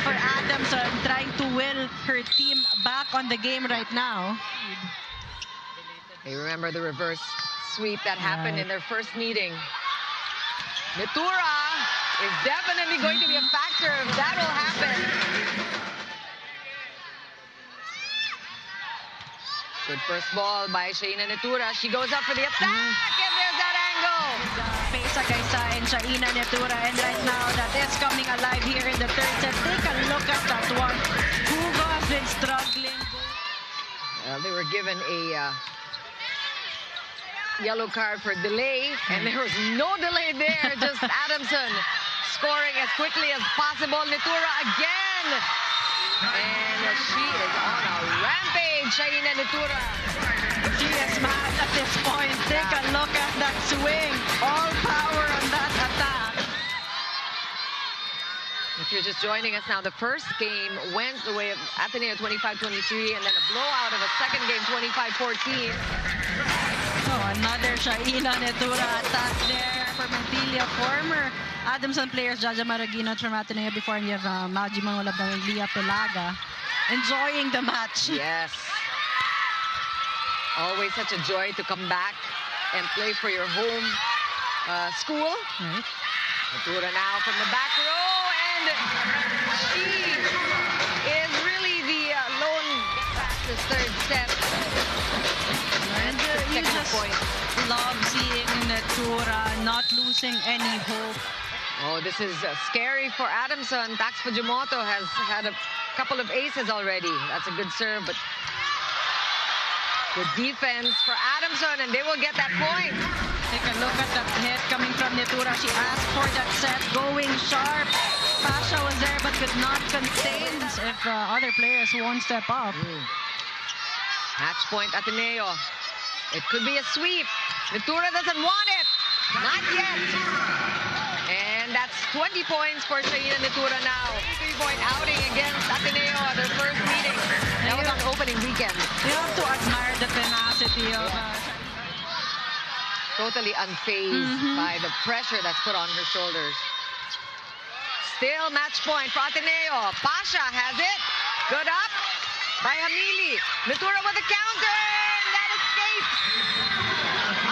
for Adamson, trying to will her team back on the game right now. Hey, remember the reverse sweep that happened in their first meeting. Nitura is definitely going to be a factor if that will happen. Good first ball by Shaina Nitura. She goes up for the attack, and there's that angle. Pesa Kaisa and Shaina Nitura, and right now that is coming alive here in the third set. Take a look at that one. Hugo has been struggling. They were given a yellow card for delay, and there was no delay there. Just Adamson scoring as quickly as possible. Nitura again. And she is on a rampage, Shaina Nitura. She is mad at this point. Take a look at that swing. All power on that attack. If you're just joining us now, the first game went the way of Ateneo 25-23, and then a blowout of a second game 25-14. Oh, another Shaina Nitura attack there for Mentilia. Former Adamson players, Jaja Maragino from Ateneo before, and you have Majimon Walabang and Leah Pelaga enjoying the match. Yes. Always such a joy to come back and play for your home school. Right. Nitura now from the back row, and she is really the lone fastest third set. And you just love seeing Nitura not losing any hope. Oh, this is scary for Adamson. Tax Fujimoto has had a couple of aces already. That's a good serve, but good defense for Adamson, and they will get that point. Take a look at that hit coming from Nitura. She asked for that set, going sharp. Pasha was there but could not contain if other players won't step up. Match point Ateneo. It could be a sweep. Nitura doesn't want it. Not yet. And that's 20 points for Shaina Nitura now. 3-point outing against Ateneo at their first meeting. That was on the opening weekend. You have to admire the tenacity of totally unfazed by the pressure that's put on her shoulders. Still match point for Ateneo. Pasha has it. Good up by Hamili. Nitura with a counter, and that escapes.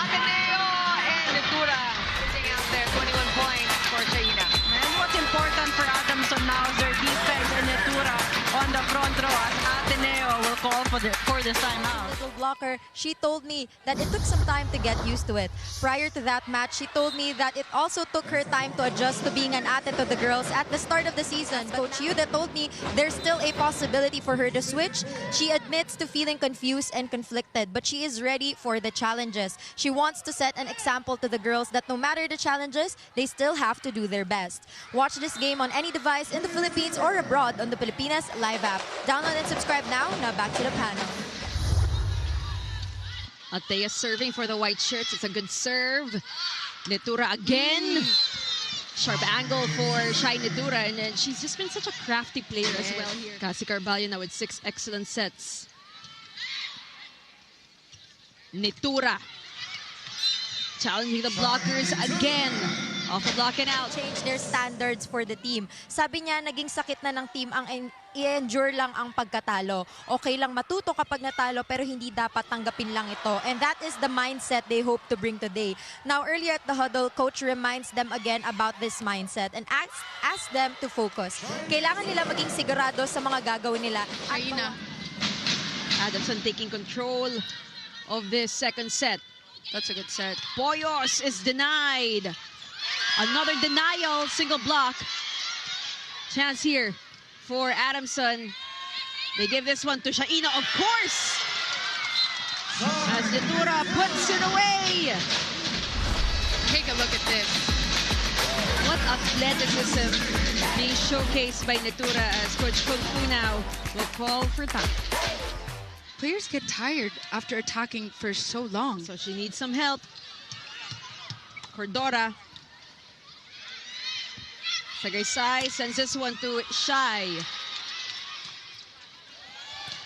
Ateneo and Nitura sitting out there, 21 points for Shaina. And what's important for Adamson now is their defense and Nitura on the front row as Ateneo will call for this timeout. Little blocker, she told me that it took some time to get used to it. Prior to that match, she told me that it also took her time to adjust to being an ate to the girls at the start of the season. Coach Yuda told me there's still a possibility for her to switch. She admits to feeling confused and conflicted, but she is ready for the challenges. She wants to set an example to the girls that no matter the challenges, they still have to do their best. Watch this game on any device in the Philippines or abroad on the Pilipinas Live app. Download and subscribe now. Now back to the panel. Althea serving for the white shirts. It's a good serve. Nitura again. Sharp angle for Shaina Nitura, and she's just been such a crafty player as well here. Cassie Carvalho now with 6 excellent sets. Nitura challenging the blockers again. Off the block and out. Change their standards for the team. Sabi niya, naging sakit na ng team ang i-endure lang ang pagkatalo. Okay lang matuto kapag natalo pero hindi dapat tanggapin lang ito. And that is the mindset they hope to bring today. Now, earlier at the huddle, coach reminds them again about this mindset and asks them to focus. Kailangan nila maging sigurado sa mga gagawin nila. Shaina. Adamson taking control of this second set. That's a good set. Poyos is denied. Another denial, single block. Chance here for Adamson. They give this one to Shaina, of course. As Nitura puts it away. Take a look at this. What athleticism being showcased by Nitura as Coach Kung Fu now will call for time. Players get tired after attacking for so long. So she needs some help. Cordora. Sagaysay sends this one to Shai.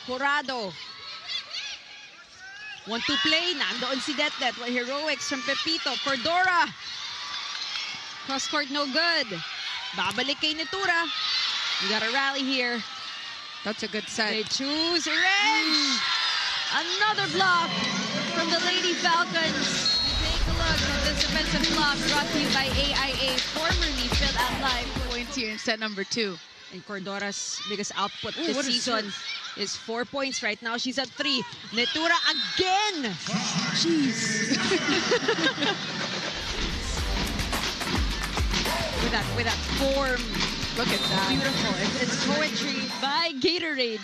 Corrado. 1-2 play. Nandoon si Det. What heroics from Pepito. Cordora. Cross court, no good. Babalik kay Nitura. You got a rally here. That's a good set. They choose revenge. Another block from the Lady Falcons. Take a look at this defensive block brought to you by AIA, formerly Fill Out Live. Points here in set number 2. And Cordora's biggest output this season is 4 points. Right now, she's at 3. Nitura again. Jeez. with that form. Look at that. Beautiful. It's poetry by Gatorade.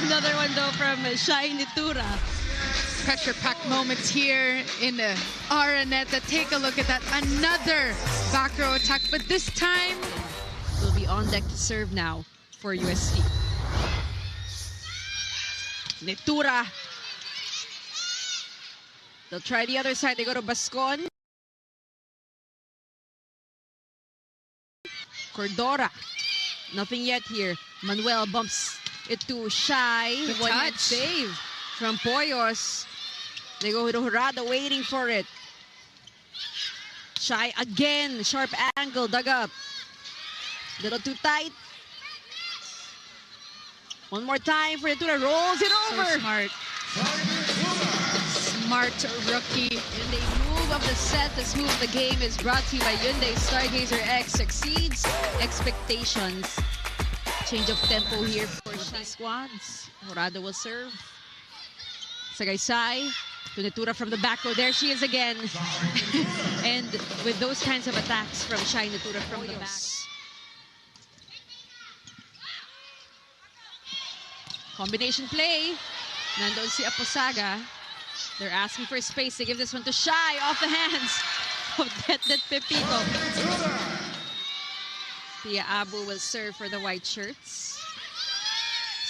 Another one though from Shaina Nitura. Pressure-packed moments here in the Araneta. Take a look at that. Another back row attack, but this time will be on deck to serve now for UST. Nitura. They'll try the other side. They go to Bascon. Cordora. Nothing yet here. Manuel bumps it to Shai. One save from Poyos. They go to Jurado waiting for it. Shai again. Sharp angle. Dug up. Little too tight. One more time for Nitura. Rolls it over. So smart. Smart rookie. Hyundai move of the set. This move of the game is brought to you by Hyundai Stargazer X. Exceeds expectations. Change of tempo here for Shai squads. Jurado will serve. Sagaysay to Nitura from the back row. There she is again. And with those kinds of attacks from Shaina Nitura from the back. Combination play. Nandoon si Aposaga. They're asking for space. They give this one to Shai off the hands of Det Pepito. Tia Abu will serve for the white shirts.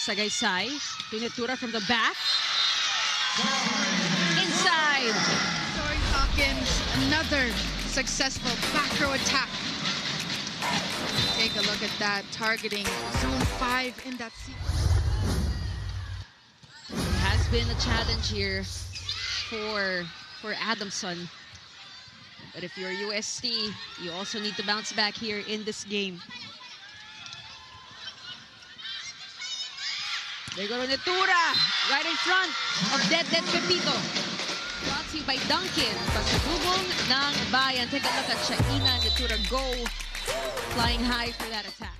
Sagaysay to Nitura from the back. Inside. Tori Hawkins, another successful back row attack. Take a look at that, targeting zone 5 in that sequence. It has been a challenge here for Adamson. But if you're UST, you also need to bounce back here in this game. They go to Nitura, right in front of Det Pepito. Brought to you by Duncan. Pagkabubong ng bayan. Take a look at Shaina Nitura go. Flying high for that attack.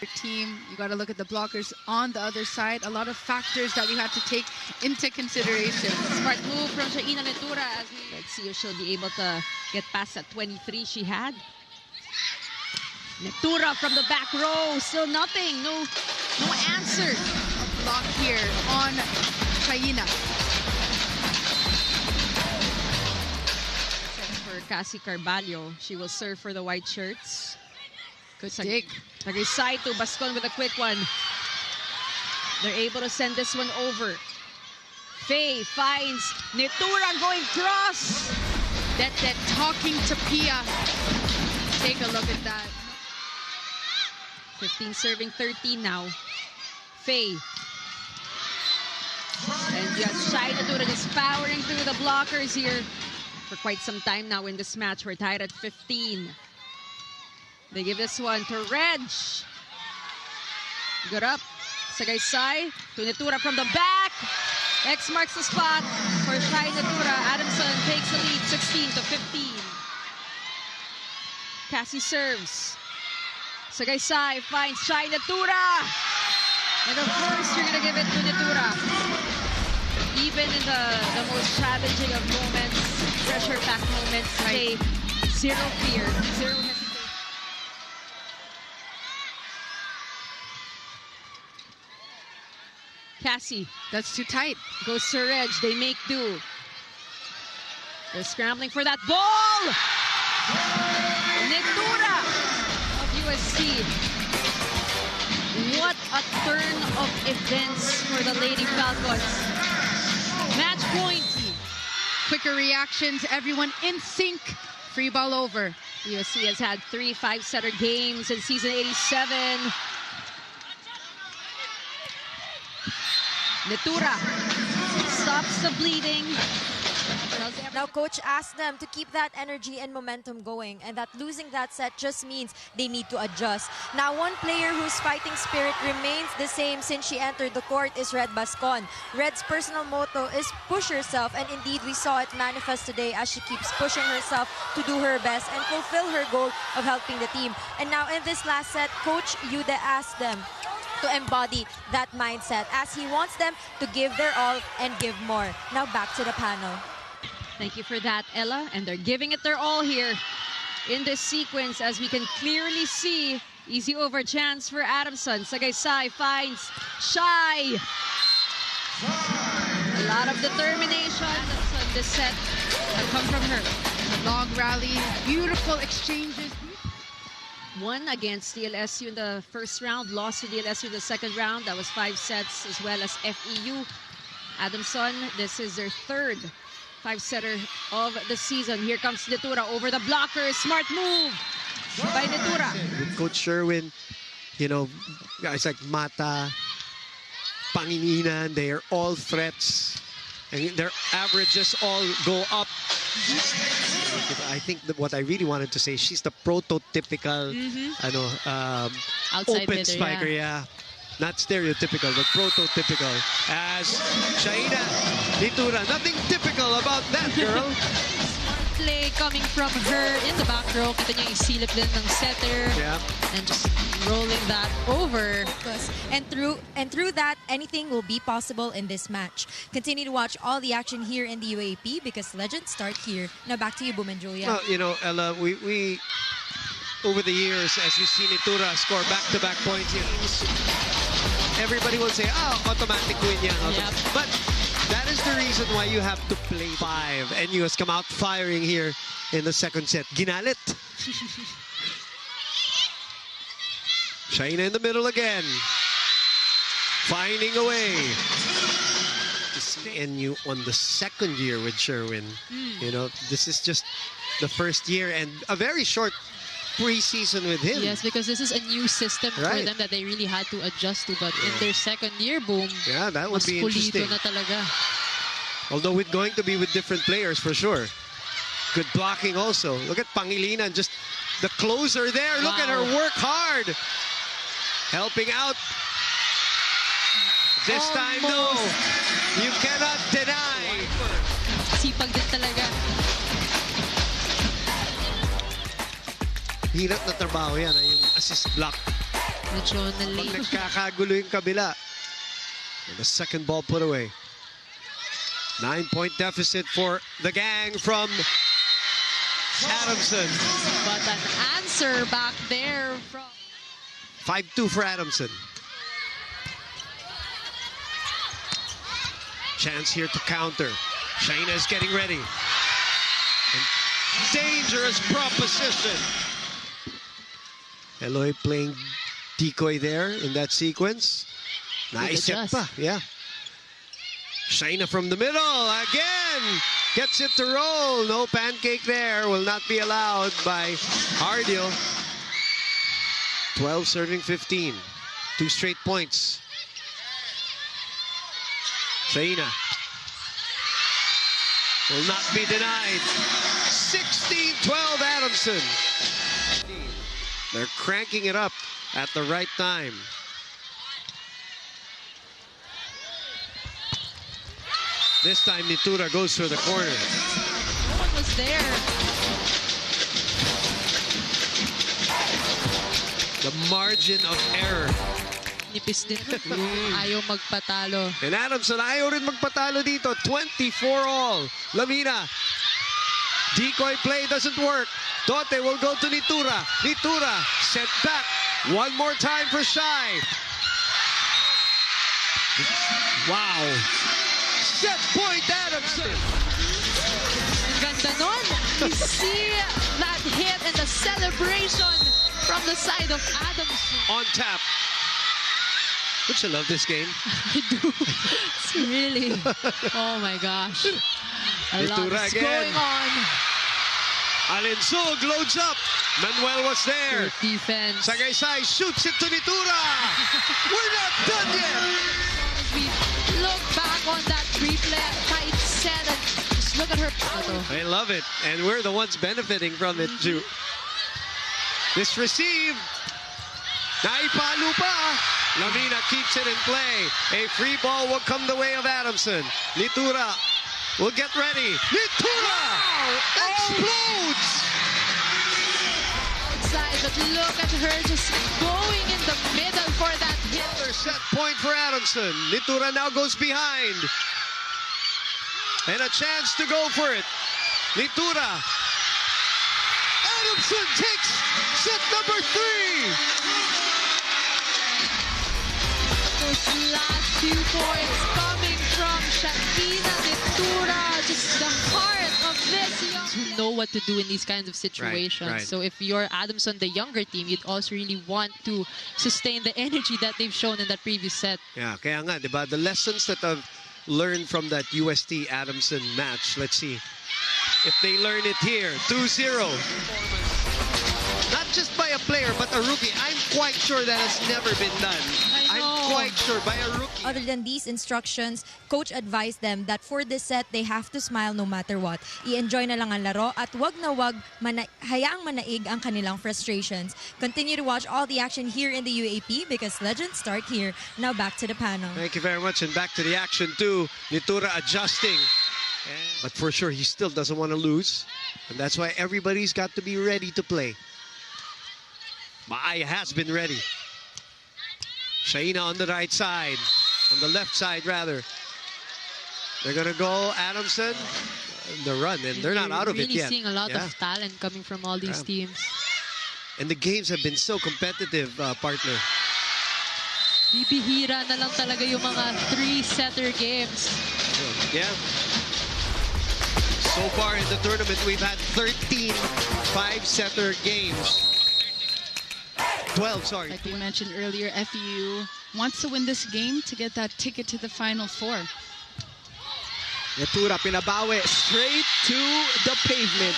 Your team, you got to look at the blockers on the other side. A lot of factors that we have to take into consideration. Smart move from Shaina Nitura. Let's see if she'll be able to get past that 23 she had. Nitura from the back row. Still nothing. No answer. A block here on Shaina. For Cassie Carvalho. She will serve for the white shirts. Good dig. Sagaysay to Bascon with a quick one. They're able to send this one over. Faye finds Nitura going cross. That talking to Pia. Take a look at that. 15 serving 13 now. Faye. And Yes, Shaina Nitura just powering through the blockers here for quite some time now in this match. We're tied at 15. They give this one to Reg. Good up. Sagaysay to Nitura from the back. X marks the spot for Shaina Nitura. Adamson takes the lead 16 to 15. Cassie serves. Sagaysay finds Shaina Nitura. And of course, you're going to give it to Nitura. Even in the most challenging of moments, pressure-packed moments, right. Zero fear, zero hesitation. Cassie. That's too tight. Goes to Reg. They make do. They're scrambling for that ball. Nitura of USC. What a turn of events for the Lady Falcons. Match point. Quicker reactions. Everyone in sync. Free ball over. USC has had 3 5-setter games in season 87. Nitura stops the bleeding. Now coach asked them to keep that energy and momentum going, and that losing that set just means they need to adjust. Now one player whose fighting spirit remains the same since she entered the court is Red Bascon. Red's personal motto is push yourself, and indeed we saw it manifest today as she keeps pushing herself to do her best and fulfill her goal of helping the team. And now in this last set, Coach Yude asked them to embody that mindset as he wants them to give their all and give more. Now back to the panel. Thank you for that, Ella. And they're giving it their all here in this sequence, as we can clearly see. Easy over chance for Adamson. Sagaysay finds Shai. A lot of determination. Adamson, this set have come from her. A long rally, beautiful exchanges. Won against DLSU in the first round, lost to DLSU in the second round. That was 5 sets, as well as FEU. Adamson, this is their third 5-setter of the season. Here comes Nitura over the blocker. Smart move by Nitura. With Coach Sherwin, you know, guys like Mata, Pangilinan, they are all threats. And their averages all go up. I think that what I really wanted to say, she's the prototypical open spiker, yeah. Not stereotypical, but prototypical. As Shaina Nitura, nothing typical about that girl. Play coming from her in the back row. Kita niya yung silip din ng setter. Yeah. And just rolling that over. And through that, anything will be possible in this match. Continue to watch all the action here in the UAP because legends start here. Now back to you, Boom and Julia. Well, you know, Ella, we over the years, as we see Nitura score back-to-back points here, everybody will say, oh, automatic win yan. Yep. But that is the reason why you have to play 5. And you has come out firing here in the second set. Ginalit. Shaina in the middle again. Finding a way. And you on the second year with Sherwin. You know, this is just the first year and a very short preseason with him. Yes, because this is a new system for them that they really had to adjust to. But in their second year, boom. Yeah, that would be interesting. Na talaga. Although it's going to be with different players for sure. Good blocking also. Look at Pangilinan, just the closer there. Wow. Look at her work hard. Helping out. This time, no. You cannot deny. Sipag din talaga. Hirap na trabaho yan, yung assist block. Medyo pag nagkakagulo yung kabila. And the second ball put away. 9-point deficit for the gang from Adamson. But an answer back there from 5-2 for Adamson. Chance here to counter. Shaina is getting ready. And dangerous proposition. Eloy playing decoy there in that sequence. Nice hit pa, yeah. Shaina from the middle again. Gets it to roll. No pancake there. Will not be allowed by Hardio. 12 serving 15. 2 straight points. Shaina will not be denied. 16-12 Adamson. They're cranking it up at the right time. This time Nitura goes for the corner. No one was there. The margin of error. Nipis din. Ayaw magpatalo. And Adamson ayaw rin magpatalo dito. 24-all. Lamina. Decoy play doesn't work. Tote will go to Nitura. Nitura sent back. One more time for Shai. Wow. Set point Adamson. Ganda nun. You see that hit and the celebration from the side of Adamson. On tap. Don't you love this game? I do. It's really, oh my gosh. A lot Nitura is again. going on. Alinsug loads up. Manuel was there. Good defense. Sagaysay shoots it to Nitura. We're not done yet. We look back on that replay, tight set, and just look at her. I love it. And we're the ones benefiting from it too. This receive. Naipalo pa. Lamina keeps it in play. A free ball will come the way of Adamson. Nitura will get ready. Nitura explodes. Outside, but look at her just going in the middle for that hit. Another set point for Adamson. Nitura now goes behind. And a chance to go for it. Nitura. Adamson takes set number 3. Those last few points coming from Shaina Nitura, just the heart of this young who know what to do in these kinds of situations. Right. So if you're Adamson, the younger team, you'd also really want to sustain the energy that they've shown in that previous set. Yeah, kaya nga, diba? The lessons that I've learned from that UST Adamson match. Let's see if they learn it here. 2-0. Not just by a player, but a rookie. I'm quite sure that has never been done. I'm quite sure by a rookie. Other than these instructions, coach advised them that for this set, they have to smile no matter what. I-enjoy na lang ang laro at wag na wag hayaang manaig ang kanilang frustrations. Continue to watch all the action here in the UAP because legends start here. Now back to the panel. Thank you very much. And back to the action too. Nitura adjusting. But for sure, he still doesn't want to lose. And that's why everybody's got to be ready to play. Maaya has been ready. Shaina on the right side. On the left side, rather. They're going to go Adamson. The run, and they're not out of it yet. Really seeing a lot of talent coming from all these teams. And the games have been so competitive, partner. Bibihira na lang talaga yung mga 3-setter games. Yeah. So far in the tournament, we've had 13 5-setter games. 12, sorry. Like we mentioned earlier, FEU wants to win this game to get that ticket to the Final Four. Nitura pinabawi straight to the pavement.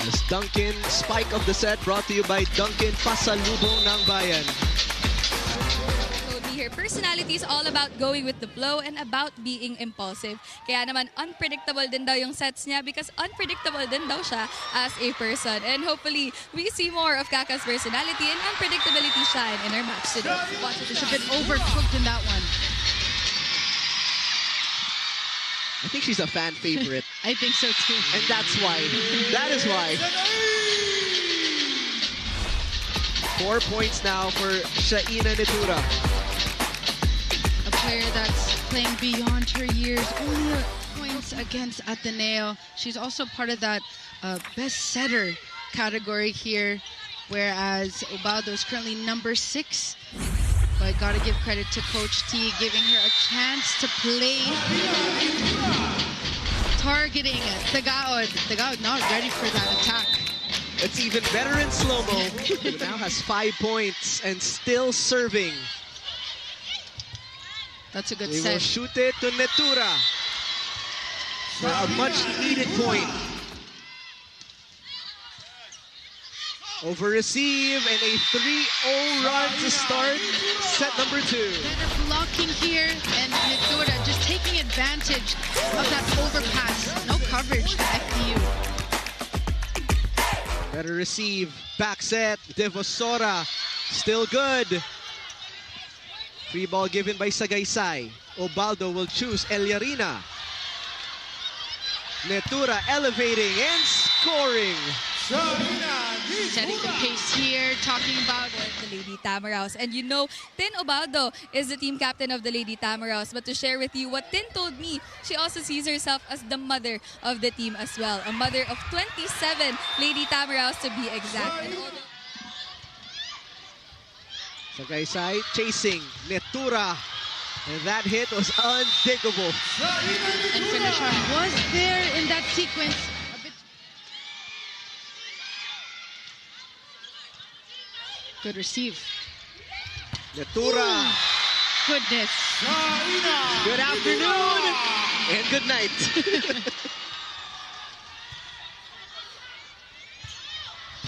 As Duncan, spike of the set brought to you by Duncan, pasalubong ng bayan. Her personality is all about going with the flow and about being impulsive. Kaya naman unpredictable din daw yung sets niya because unpredictable din daw siya as a person. And hopefully, we see more of Kaka's personality and unpredictability shine in our match today. Watch it, should have been overcooked in that one. I think she's a fan favorite. I think so too. And that's why. That is why. 4 points now for Shaina Nitura. A player that's playing beyond her years, only points against Ateneo. She's also part of that best setter category here, whereas Obado is currently number 6. But gotta give credit to Coach T, giving her a chance to play. Targeting Tagaod. Tagaod not ready for that attack. It's even better in slow-mo. Now has 5 points and still serving. That's a good He set. will shoot it to Nitura for a much-needed point. Over receive and a 3-0 run to start set number 2. Better blocking here, and Nitura just taking advantage of that overpass. No coverage for FEU. Better receive, back set, Devosora, still good. Free ball given by Sagaysay. Ubaldo will choose Eliarina. Nitura elevating and scoring. Setting the pace here, talking about the Lady Tamaraws. And you know, Tin Ubaldo is the team captain of the Lady Tamaraws. But to share with you what Tin told me, she also sees herself as the mother of the team as well. A mother of 27 Lady Tamaraws to be exact. Sagaysay chasing Nitura. And that hit was undiggable. And finish was there in that sequence. Good receive. Nitura. Goodness. Good afternoon and good night.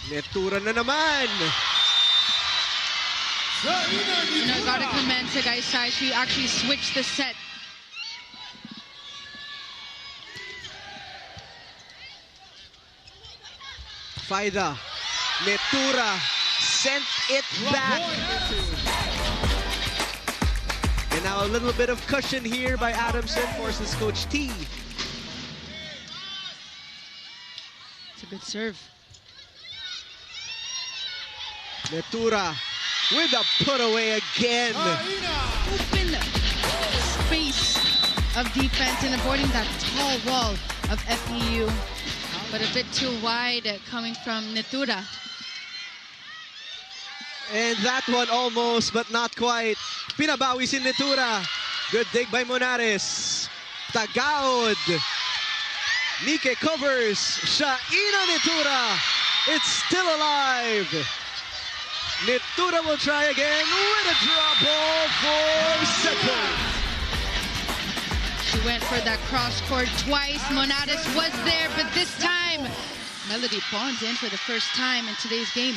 Nitura na naman. You know, gotta commend Sagaysay. She actually switched the set. Faida. Nitura sent it back. And now a little bit of cushion here by Adamson forces Coach T. It's a good serve. Nitura with a put away again. Open space of defense and avoiding that tall wall of FEU. But a bit too wide coming from Nitura. And that one almost, but not quite. Pinabawi si Nitura. Good dig by Monares. Tagaod. Nike covers. Shaina Nitura. It's still alive. Nitura will try again with a drop ball for set point. She went for that cross court twice. Monares was there, but this time, Melody Pons in for the first time in today's game.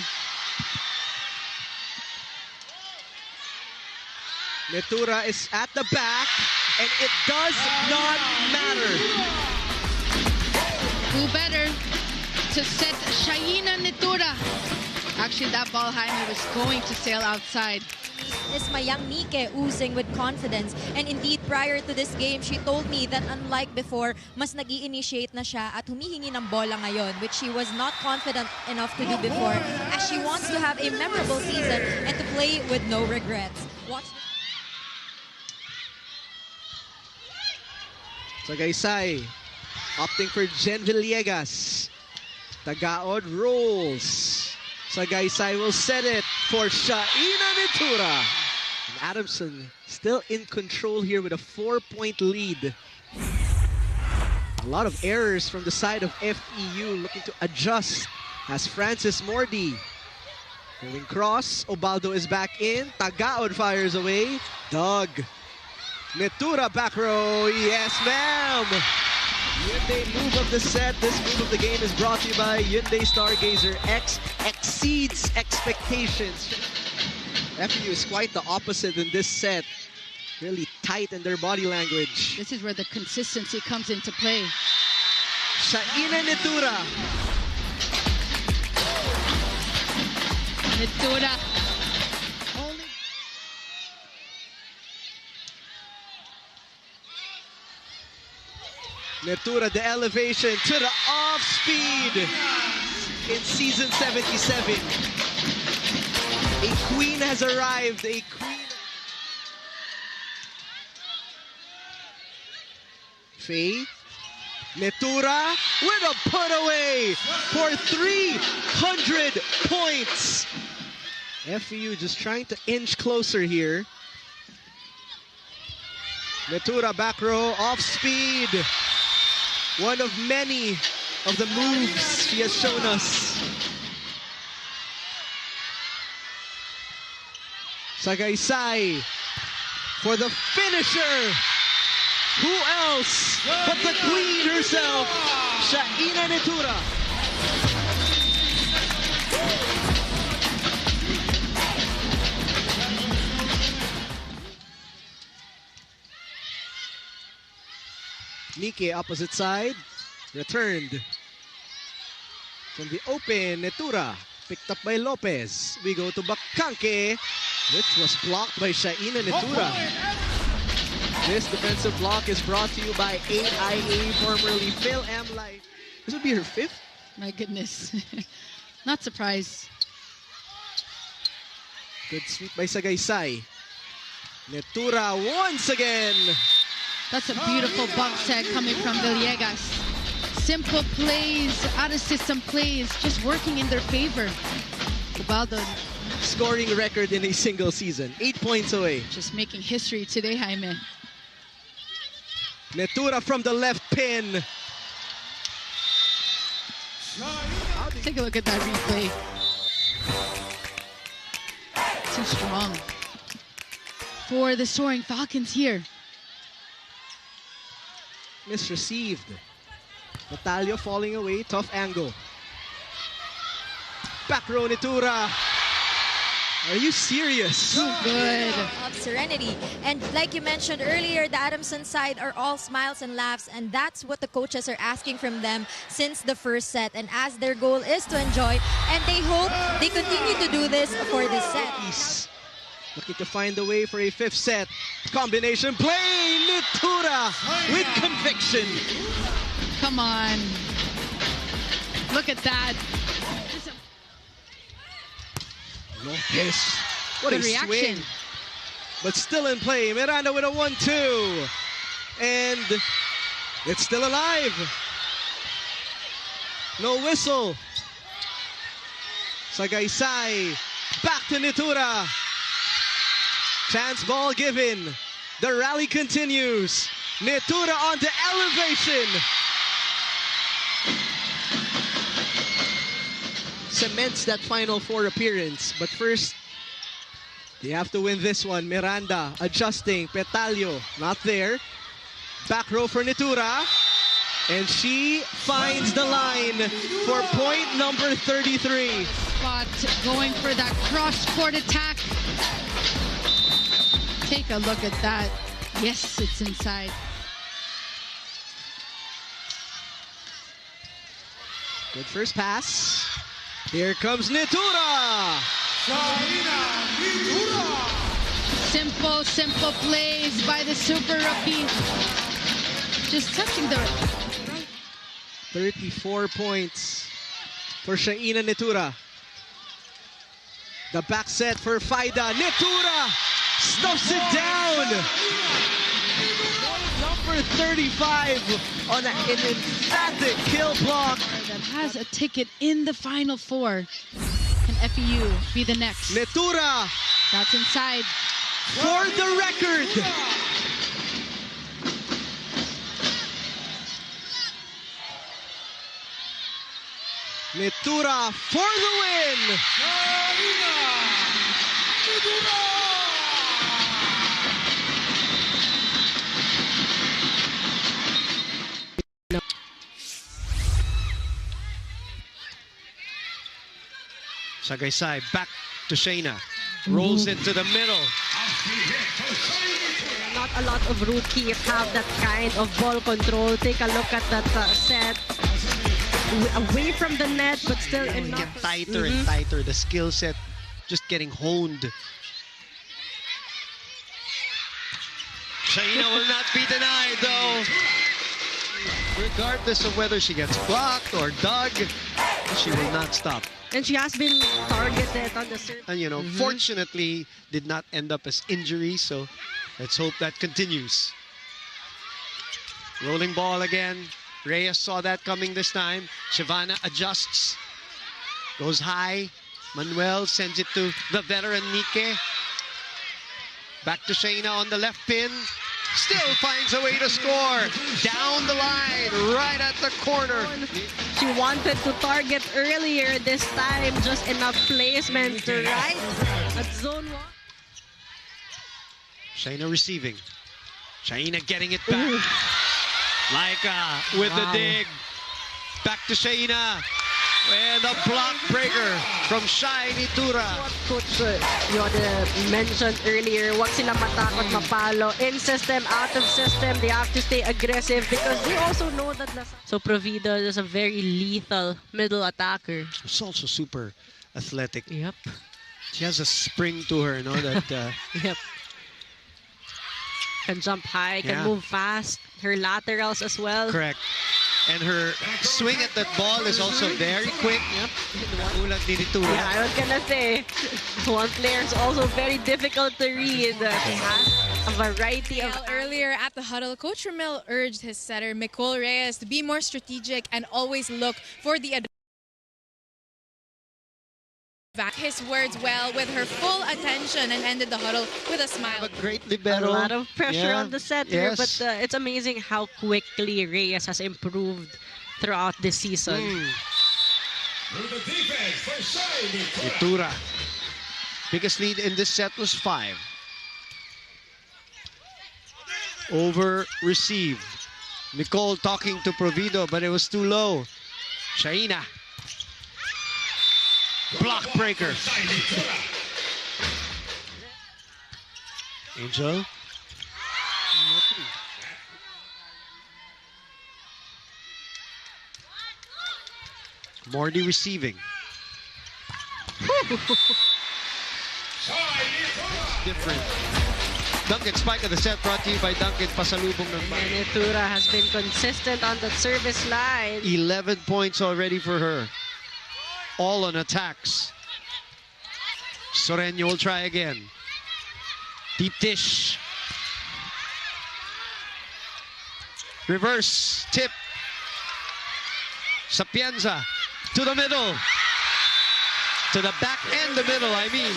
Nitura is at the back, and it does not matter. Who better to set Shaina Nitura? Actually, that ball, Jaime, was going to sail outside. Is my young Nike oozing with confidence. And indeed, prior to this game, she told me that unlike before, mas nag-i-initiate na siya at humihingi ng bola ngayon, which she was not confident enough to do before, as she wants to have a memorable season and to play with no regrets. Watch this. Sagaysay opting for Jen Villegas. Tagaod rolls. Sagaysay will set it for Shaina Nitura. And Adamson still in control here with a 4-point lead. A lot of errors from the side of FEU looking to adjust as Francis Mordi. Pulling cross, Ubaldo is back in. Tagaod fires away. Doug. Nitura back row, yes ma'am! Hyundai move of the set, this move of the game is brought to you by Hyundai Stargazer X, exceeds expectations. FEU is quite the opposite in this set. Really tight in their body language. This is where the consistency comes into play. Shaina Nitura. Nitura. Nitura, the elevation to the off speed in season 77. A queen has arrived. A queen. Faye. Nitura with a put away for 300 points. FEU just trying to inch closer here. Nitura back row, off speed. One of many of the moves she has shown us. Sagaysay for the finisher. Who else but the queen herself, Shaina Nitura. Nike opposite side. Returned. From the open, Nitura. Picked up by Lopez. We go to Bakanke, which was blocked by Shaina Nitura. This defensive block is brought to you by AIA, formerly Phil M. Life. This would be her 5th? My goodness. Not surprised. Good sweep by Sagaysay. Nitura once again. That's a beautiful bump set coming from Villegas. Simple plays, out-of-system plays, just working in their favor. Ubaldo scoring record in a single season. 8 points away. Just making history today, Jaime. Nitura from the left pin. Take a look at that replay. Too strong for the soaring Falcons here. Misreceived. Batalio falling away, tough angle. Back row Nitura. Are you serious? Too good. Of serenity. And like you mentioned earlier, the Adamson side are all smiles and laughs, and that's what the coaches are asking from them since the first set. And as their goal is to enjoy, and they hope they continue to do this for this set. Looking to find a way for a 5th set. Combination play, Nitura with conviction. Come on. Look at that. Lopez. What Good a reaction. swing. But still in play. Miranda with a 1-2. And it's still alive. No whistle. Sagaysay. Back to Nitura. Chance ball given. The rally continues. Nitura on to elevation. Cements that Final Four appearance. But first, they have to win this one. Miranda adjusting. Petalio not there. Back row for Nitura. And she finds the line for point number 33. Spot going for that cross-court attack. Take a look at that. Yes, it's inside. Good first pass. Here comes Nitura. Shaina Nitura. Simple plays by the super rookie. Just touching the 34 points for Shaina Nitura. The back set for Faida. Nitura stuffs it down. Number 35 on an emphatic kill block. That has a ticket in the Final Four. Can FEU be the next? Nitura. That's inside. For the record. Nitura for the win. Sagaysay back to Shaina. Rolls it to the middle. Not a lot of rookies have that kind of ball control. Take a look at that set. Away from the net, but still enough. Get tighter and tighter. The skill set just getting honed. Shaina will not be denied, though. Regardless of whether she gets blocked or dug, she will not stop. And she has been targeted on the serve. And, you know, fortunately, did not end up as injury, so let's hope that continues. Rolling ball again. Reyes saw that coming this time. Shivana adjusts. Goes high. Manuel sends it to the veteran Nike. Back to Shaina on the left pin. Still finds a way to score. Down the line, right at the corner. She wanted to target earlier this time. Just enough placement to right at zone 1. Shaina receiving. Shaina getting it back. Laika with the dig. Back to Shaina. And a block breaker from Shaina Nitura. What Coach Yoda mentioned earlier, wag sila matakot mapalo. In system, out of system, they have to stay aggressive because they also know that So Provido is a very lethal middle attacker. She's also super athletic. Yep. She has a spring to her, no? That Yep. Can jump high, can move fast. Her laterals as well. Correct. And her swing at that ball is also very quick. Yep. Yeah, I was gonna say, one player is also very difficult to read. He has a variety of... Earlier at the huddle, Coach Ramil urged his setter, Nicole Reyes, to be more strategic and always look for the advantage. His words well with her full attention and ended the huddle with a smile. A great libero. A lot of pressure on the setter, but it's amazing how quickly Reyes has improved throughout this season. Nitura. Biggest lead in this set was 5. Over receive. Nicole talking to Provido, but it was too low. Shaina. Block breaker. Angel. Morty receiving. Different. Duncan spike of the set brought to you by Duncan. Pasalubong ng Nitura has been consistent on the service line. 11 points already for her. All on attacks. Soreño will try again. Deep dish. Reverse tip. Sapienza to the middle. To the back and the middle, I mean.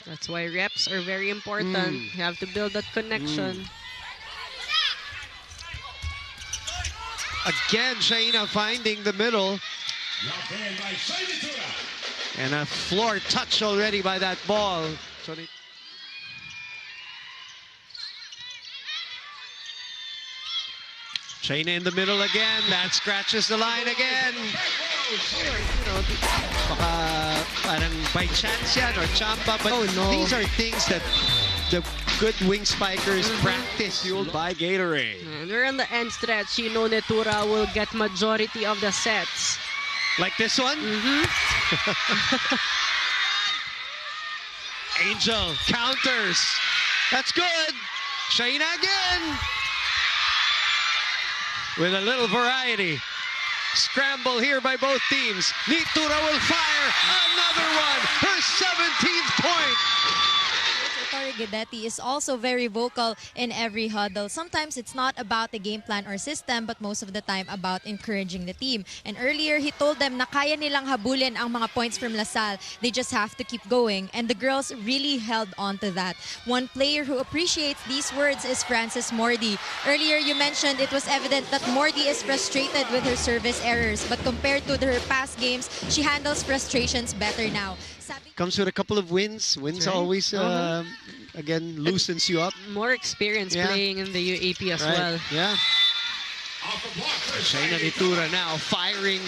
That's why reps are very important. You have to build that connection. Again, Shaina finding the middle. And a floor touch already by that ball. So Shaina in the middle again. That scratches the line again. Baka parang by chance yan or chamba. But these are things that the good wing spikers practice. Fueled by Gatorade. And we're on the end stretch. You know Nitura will get majority of the sets. Like this one? Angel counters. That's good. Shaina again. With a little variety. Scramble here by both teams. Nitura will fire another one. Her 17th point. Guidetti is also very vocal in every huddle. Sometimes it's not about the game plan or system, but most of the time about encouraging the team. And earlier, he told them na kaya nilang habulin ang mga points from LaSalle. They just have to keep going. And the girls really held on to that. One player who appreciates these words is Frances Mordi. Earlier, you mentioned it was evident that Mordi is frustrated with her service errors. But compared to her past games, she handles frustrations better now. Comes with a couple of wins. Wins always, again, loosens you up. More experience playing in the UAP as well. Yeah. Shaina Nitura now firing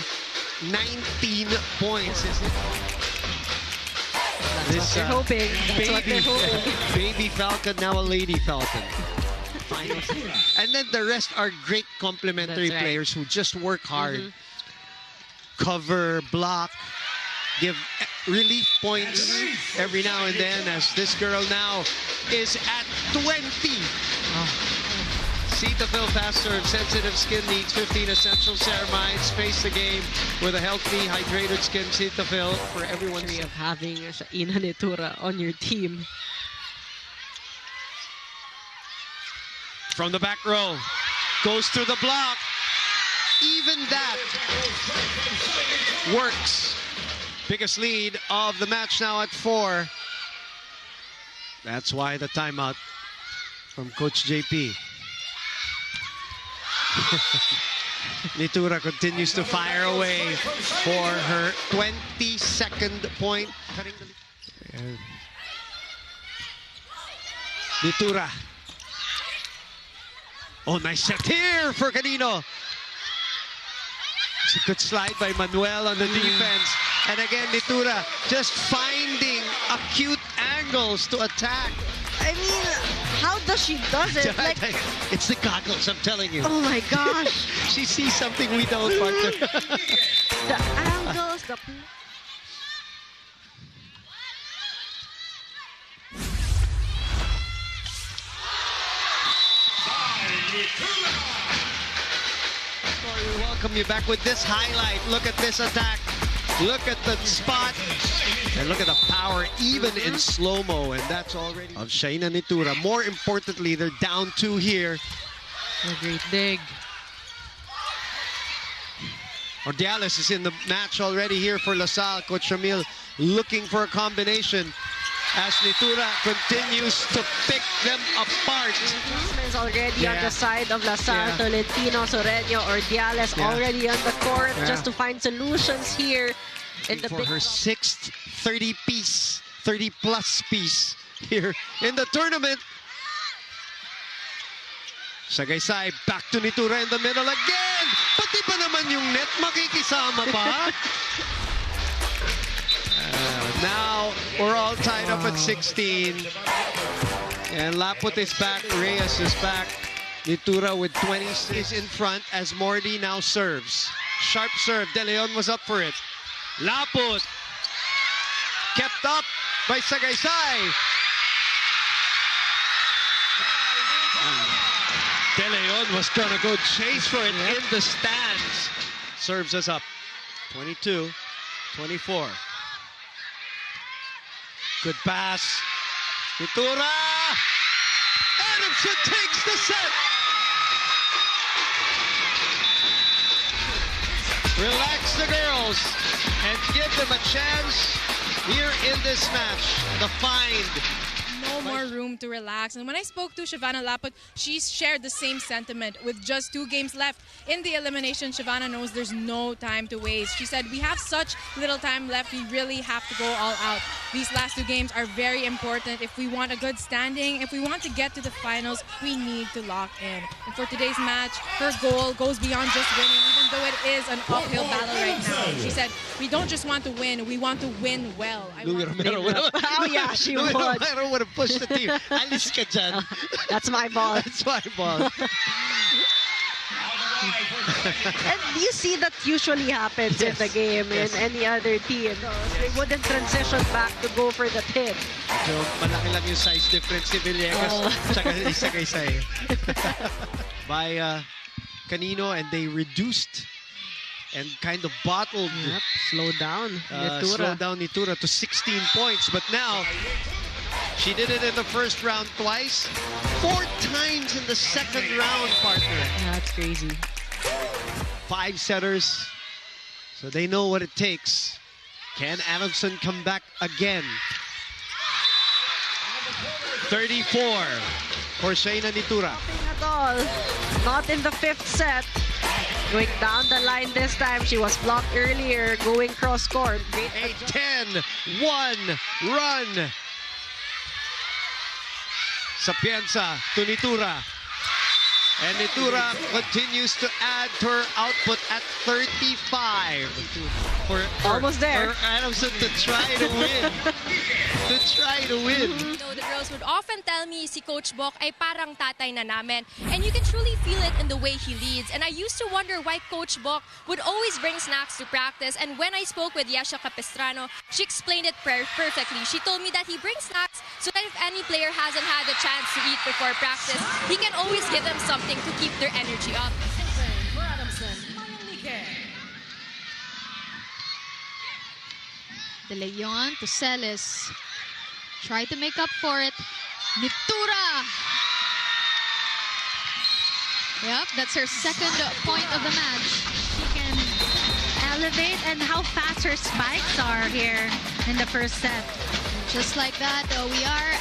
19 points. That's what they're hoping. That's what they're hoping. Baby Falcon, now a Lady Falcon. Finals. And then the rest are great complementary players who just work hard. Cover, block, give relief points every now and then, as this girl now is at 20. Cetaphil Fast Serve, sensitive skin needs 15 essential ceramides. Face the game with a healthy, hydrated skin. Cetaphil for everyone. Of having Shaina Nitura on your team. From the back row, goes through the block. Even that works. Biggest lead of the match now at 4. That's why the timeout from Coach JP. Nitura continues to fire away for her 22nd point. Nitura. Oh, nice set here for Canino. Good slide by Manuel on the defense. And again, Nitura just finding acute angles to attack. I mean, how does she does it? Like, it's the goggles, I'm telling you. oh my gosh. She sees something we don't, partner. The angles, the... We welcome you back with this highlight. Look at this attack. Look at the spot. And look at the power, even in slow-mo. And that's already of Shaina Nitura. More importantly, they're down 2 here. A great dig. Ordiales is in the match already here for LaSalle. Coach Ramil looking for a combination as Nitura continues to pick them apart. Is already on the side of LaSalle. Tolentino, Soreño, Ordiales already on the court just to find solutions here. In the for her 6th 30-plus piece here in the tournament. Sagaysay, back to Nitura in the middle again. Pati ba naman yung net makikisama pa? Now we're all tied up at 16. And Laput is back, Reyes is back. Nitura with 26 in front as Morty now serves. Sharp serve, De Leon was up for it. Laput kept up by Sagaysay. De Leon was gonna go chase for it in the stands. Serves us up. 22-24. Good pass. Nitura! Adamson takes the set. Relax the girls and give them a chance here in this match. The find. No more room to relax. And when I spoke to Shavana Laput, she shared the same sentiment. With just 2 games left in the elimination, Shavana knows there's no time to waste. She said, we have such little time left. We really have to go all out. These last 2 games are very important. If we want a good standing, if we want to get to the finals, we need to lock in. And for today's match, her goal goes beyond just winning, even though it is an uphill battle right now. She said, we don't just want to win, we want to win well. Louis Romero would have pushed the team. Alis ka dyan. That's my ball. That's my ball. And you see that usually happens in the game in any other team. They wouldn't transition back to go for the tip. So, malaki lang yung size difference ni Villegas tsaka ni Sagaysay. By Canino, and they reduced and kind of bottled. Slow down Nitura to 16 points. But now, she did it in the first round twice. 4 times in the second round, partner. That's crazy. 5 setters. So they know what it takes. Can Adamson come back again? 34 for Shaina Nitura. Nothing at all. Not in the 5th set. Going down the line this time. She was blocked earlier. Going cross-court. 8-10. 1 run. Sapienza to Nitura. And Nitura continues to add to her output at 35. Almost there. For Adamson to try to win. No, the girls would often tell me si Coach Bok ay parang tatay na namin. And you can truly feel it in the way he leads. And I used to wonder why Coach Bok would always bring snacks to practice. And when I spoke with Yesha Capistrano, she explained it perfectly. She told me that he brings snacks so that if any player hasn't had a chance to eat before practice, he can always give them something to keep their energy up. For Adamson, De Leon to Celis. Try to make up for it. Nitura! Yep, that's her 2nd point of the match. She can elevate, and how fast her spikes are here in the first set. Just like that, we are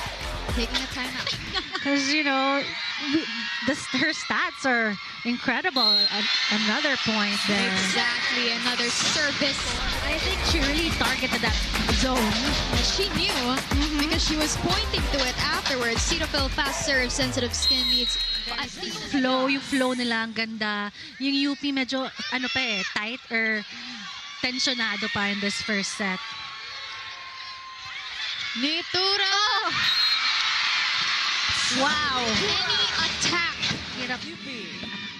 taking a timeout. Because, you know, her stats are incredible. Another point there. Exactly, another service. I think she really targeted that zone. She knew because she was pointing to it afterwards. Cetaphil fast serve, sensitive skin needs Yung flow nila ang ganda. Yung UP medyo, tight or tensionado pa in this first set. Nitura! Oh! Wow! Any attack. Hirap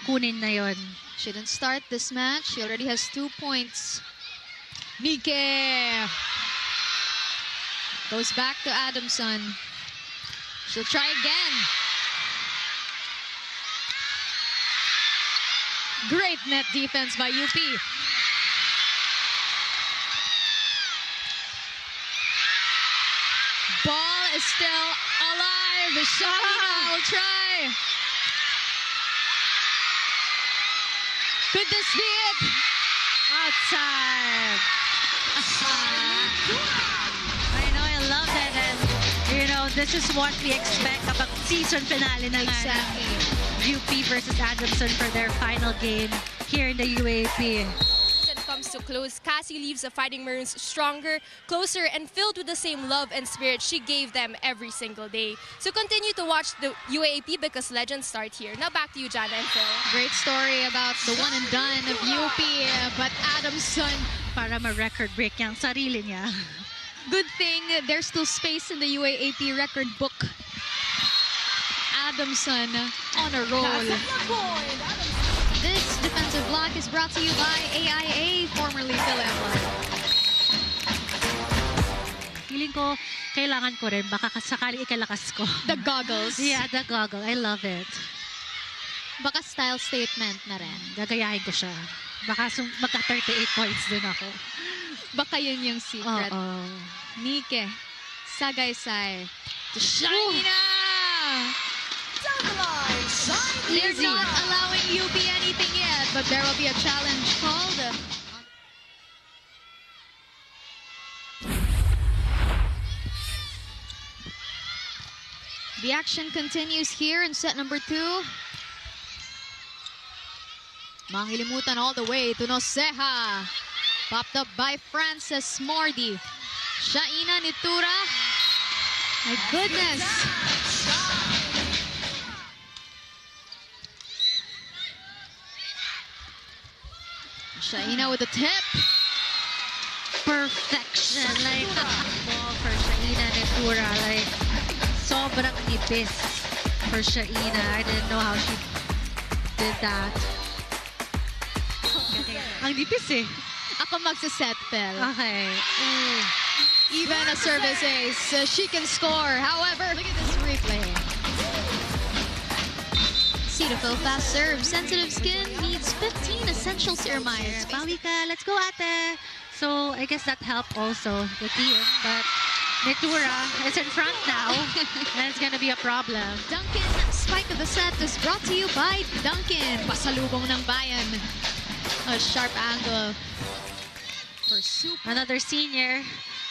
kunin na yon. She didn't start this match. She already has 2 points. Nike goes back to Adamson. She'll try again. Great net defense by UP. Ball is still alive. Shaina will try. Could this be it? Outside. I know, I love that. And, this is what we expect kapag season finale na Exactly. UP versus Adamson for their final game here in the UAP. When it comes to close, Cassie leaves the Fighting Maroons stronger, closer, and filled with the same love and spirit she gave them every single day. So continue to watch the UAP because legends start here. Now back to you, Jana and Phil. Great story about the one and done of UP, but Adamson, Para ma-record break yung sarili niya. good thing there's still space in the UAAP record book. Adamson on a roll. This defensive block is brought to you by AIA, formerly Philem. Feeling ko, kailangan ko rin. Baka sakali ikalakas ko. The goggles. Yeah, the goggle. I love it. Baka style statement na rin. Gagayahin ko siya. Baka magka 38 points din ako. Baka yun yung secret. Nike, Sagaysay, to Shaina! They're not allowing UP anything yet, but there will be a challenge called. The action continues here in set number 2. Manghilimutan all the way to Noceja. Popped up by Frances Mordi. Shaina Nitura. My goodness. Shaina with the tip. Perfection. Like, ball for Shaina Nitura. Like, sobrang nipis for Shaina. I didn't know how she did that. Ang nipis eh. Ako magsaset, Pel. Okay. Even a service ace, she can score. However, look at this replay. Cetaphil fast serve. Sensitive skin needs 15 essential ceramides. Bawi ka. Let's go, ate. So, I guess that helped also the team. But Nitura is in front now. And it's gonna be a problem. Duncan, spike of the set is brought to you by Duncan. Pasalubong ng bayan. A sharp angle. For super. Another senior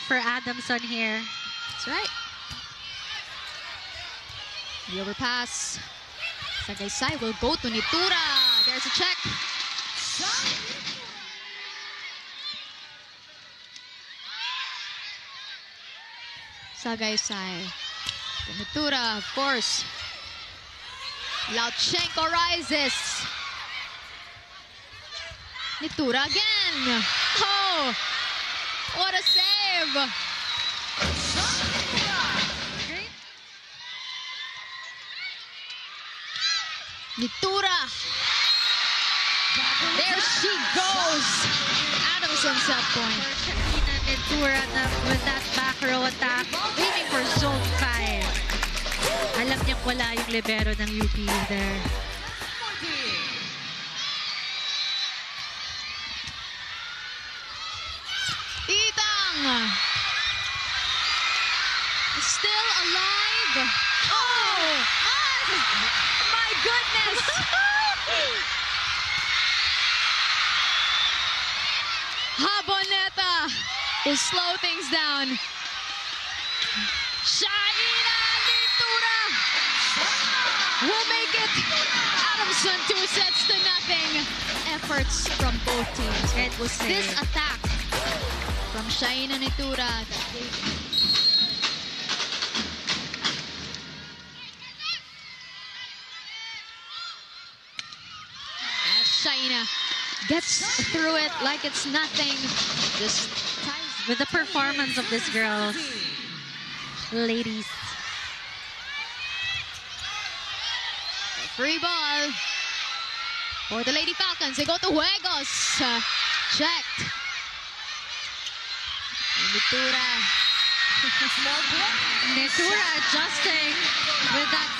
for Adamson here. That's right. The overpass. Sagaysay will go to Nitura. There's a check. Sagaysay. Nitura, of course. Lauchenko rises. Nitura again. Oh, what a save. Nitura. There she goes. Adamson set point. Nitura with that back row attack, aiming for zone 5. Alam niyang wala yung libero ng UP there. Still alive. Oh, my goodness. Haboneta will slow things down. Shaina Nitura will make it. Adamson 2-0. Efforts from both teams. It was this attack from Shaina Nitura that gave. Shaina gets through it like it's nothing. Just with the performance of this girl. Ladies. Free ball for the Lady Falcons. They go to Juegos. Checked. Nitura. Nitura adjusting with that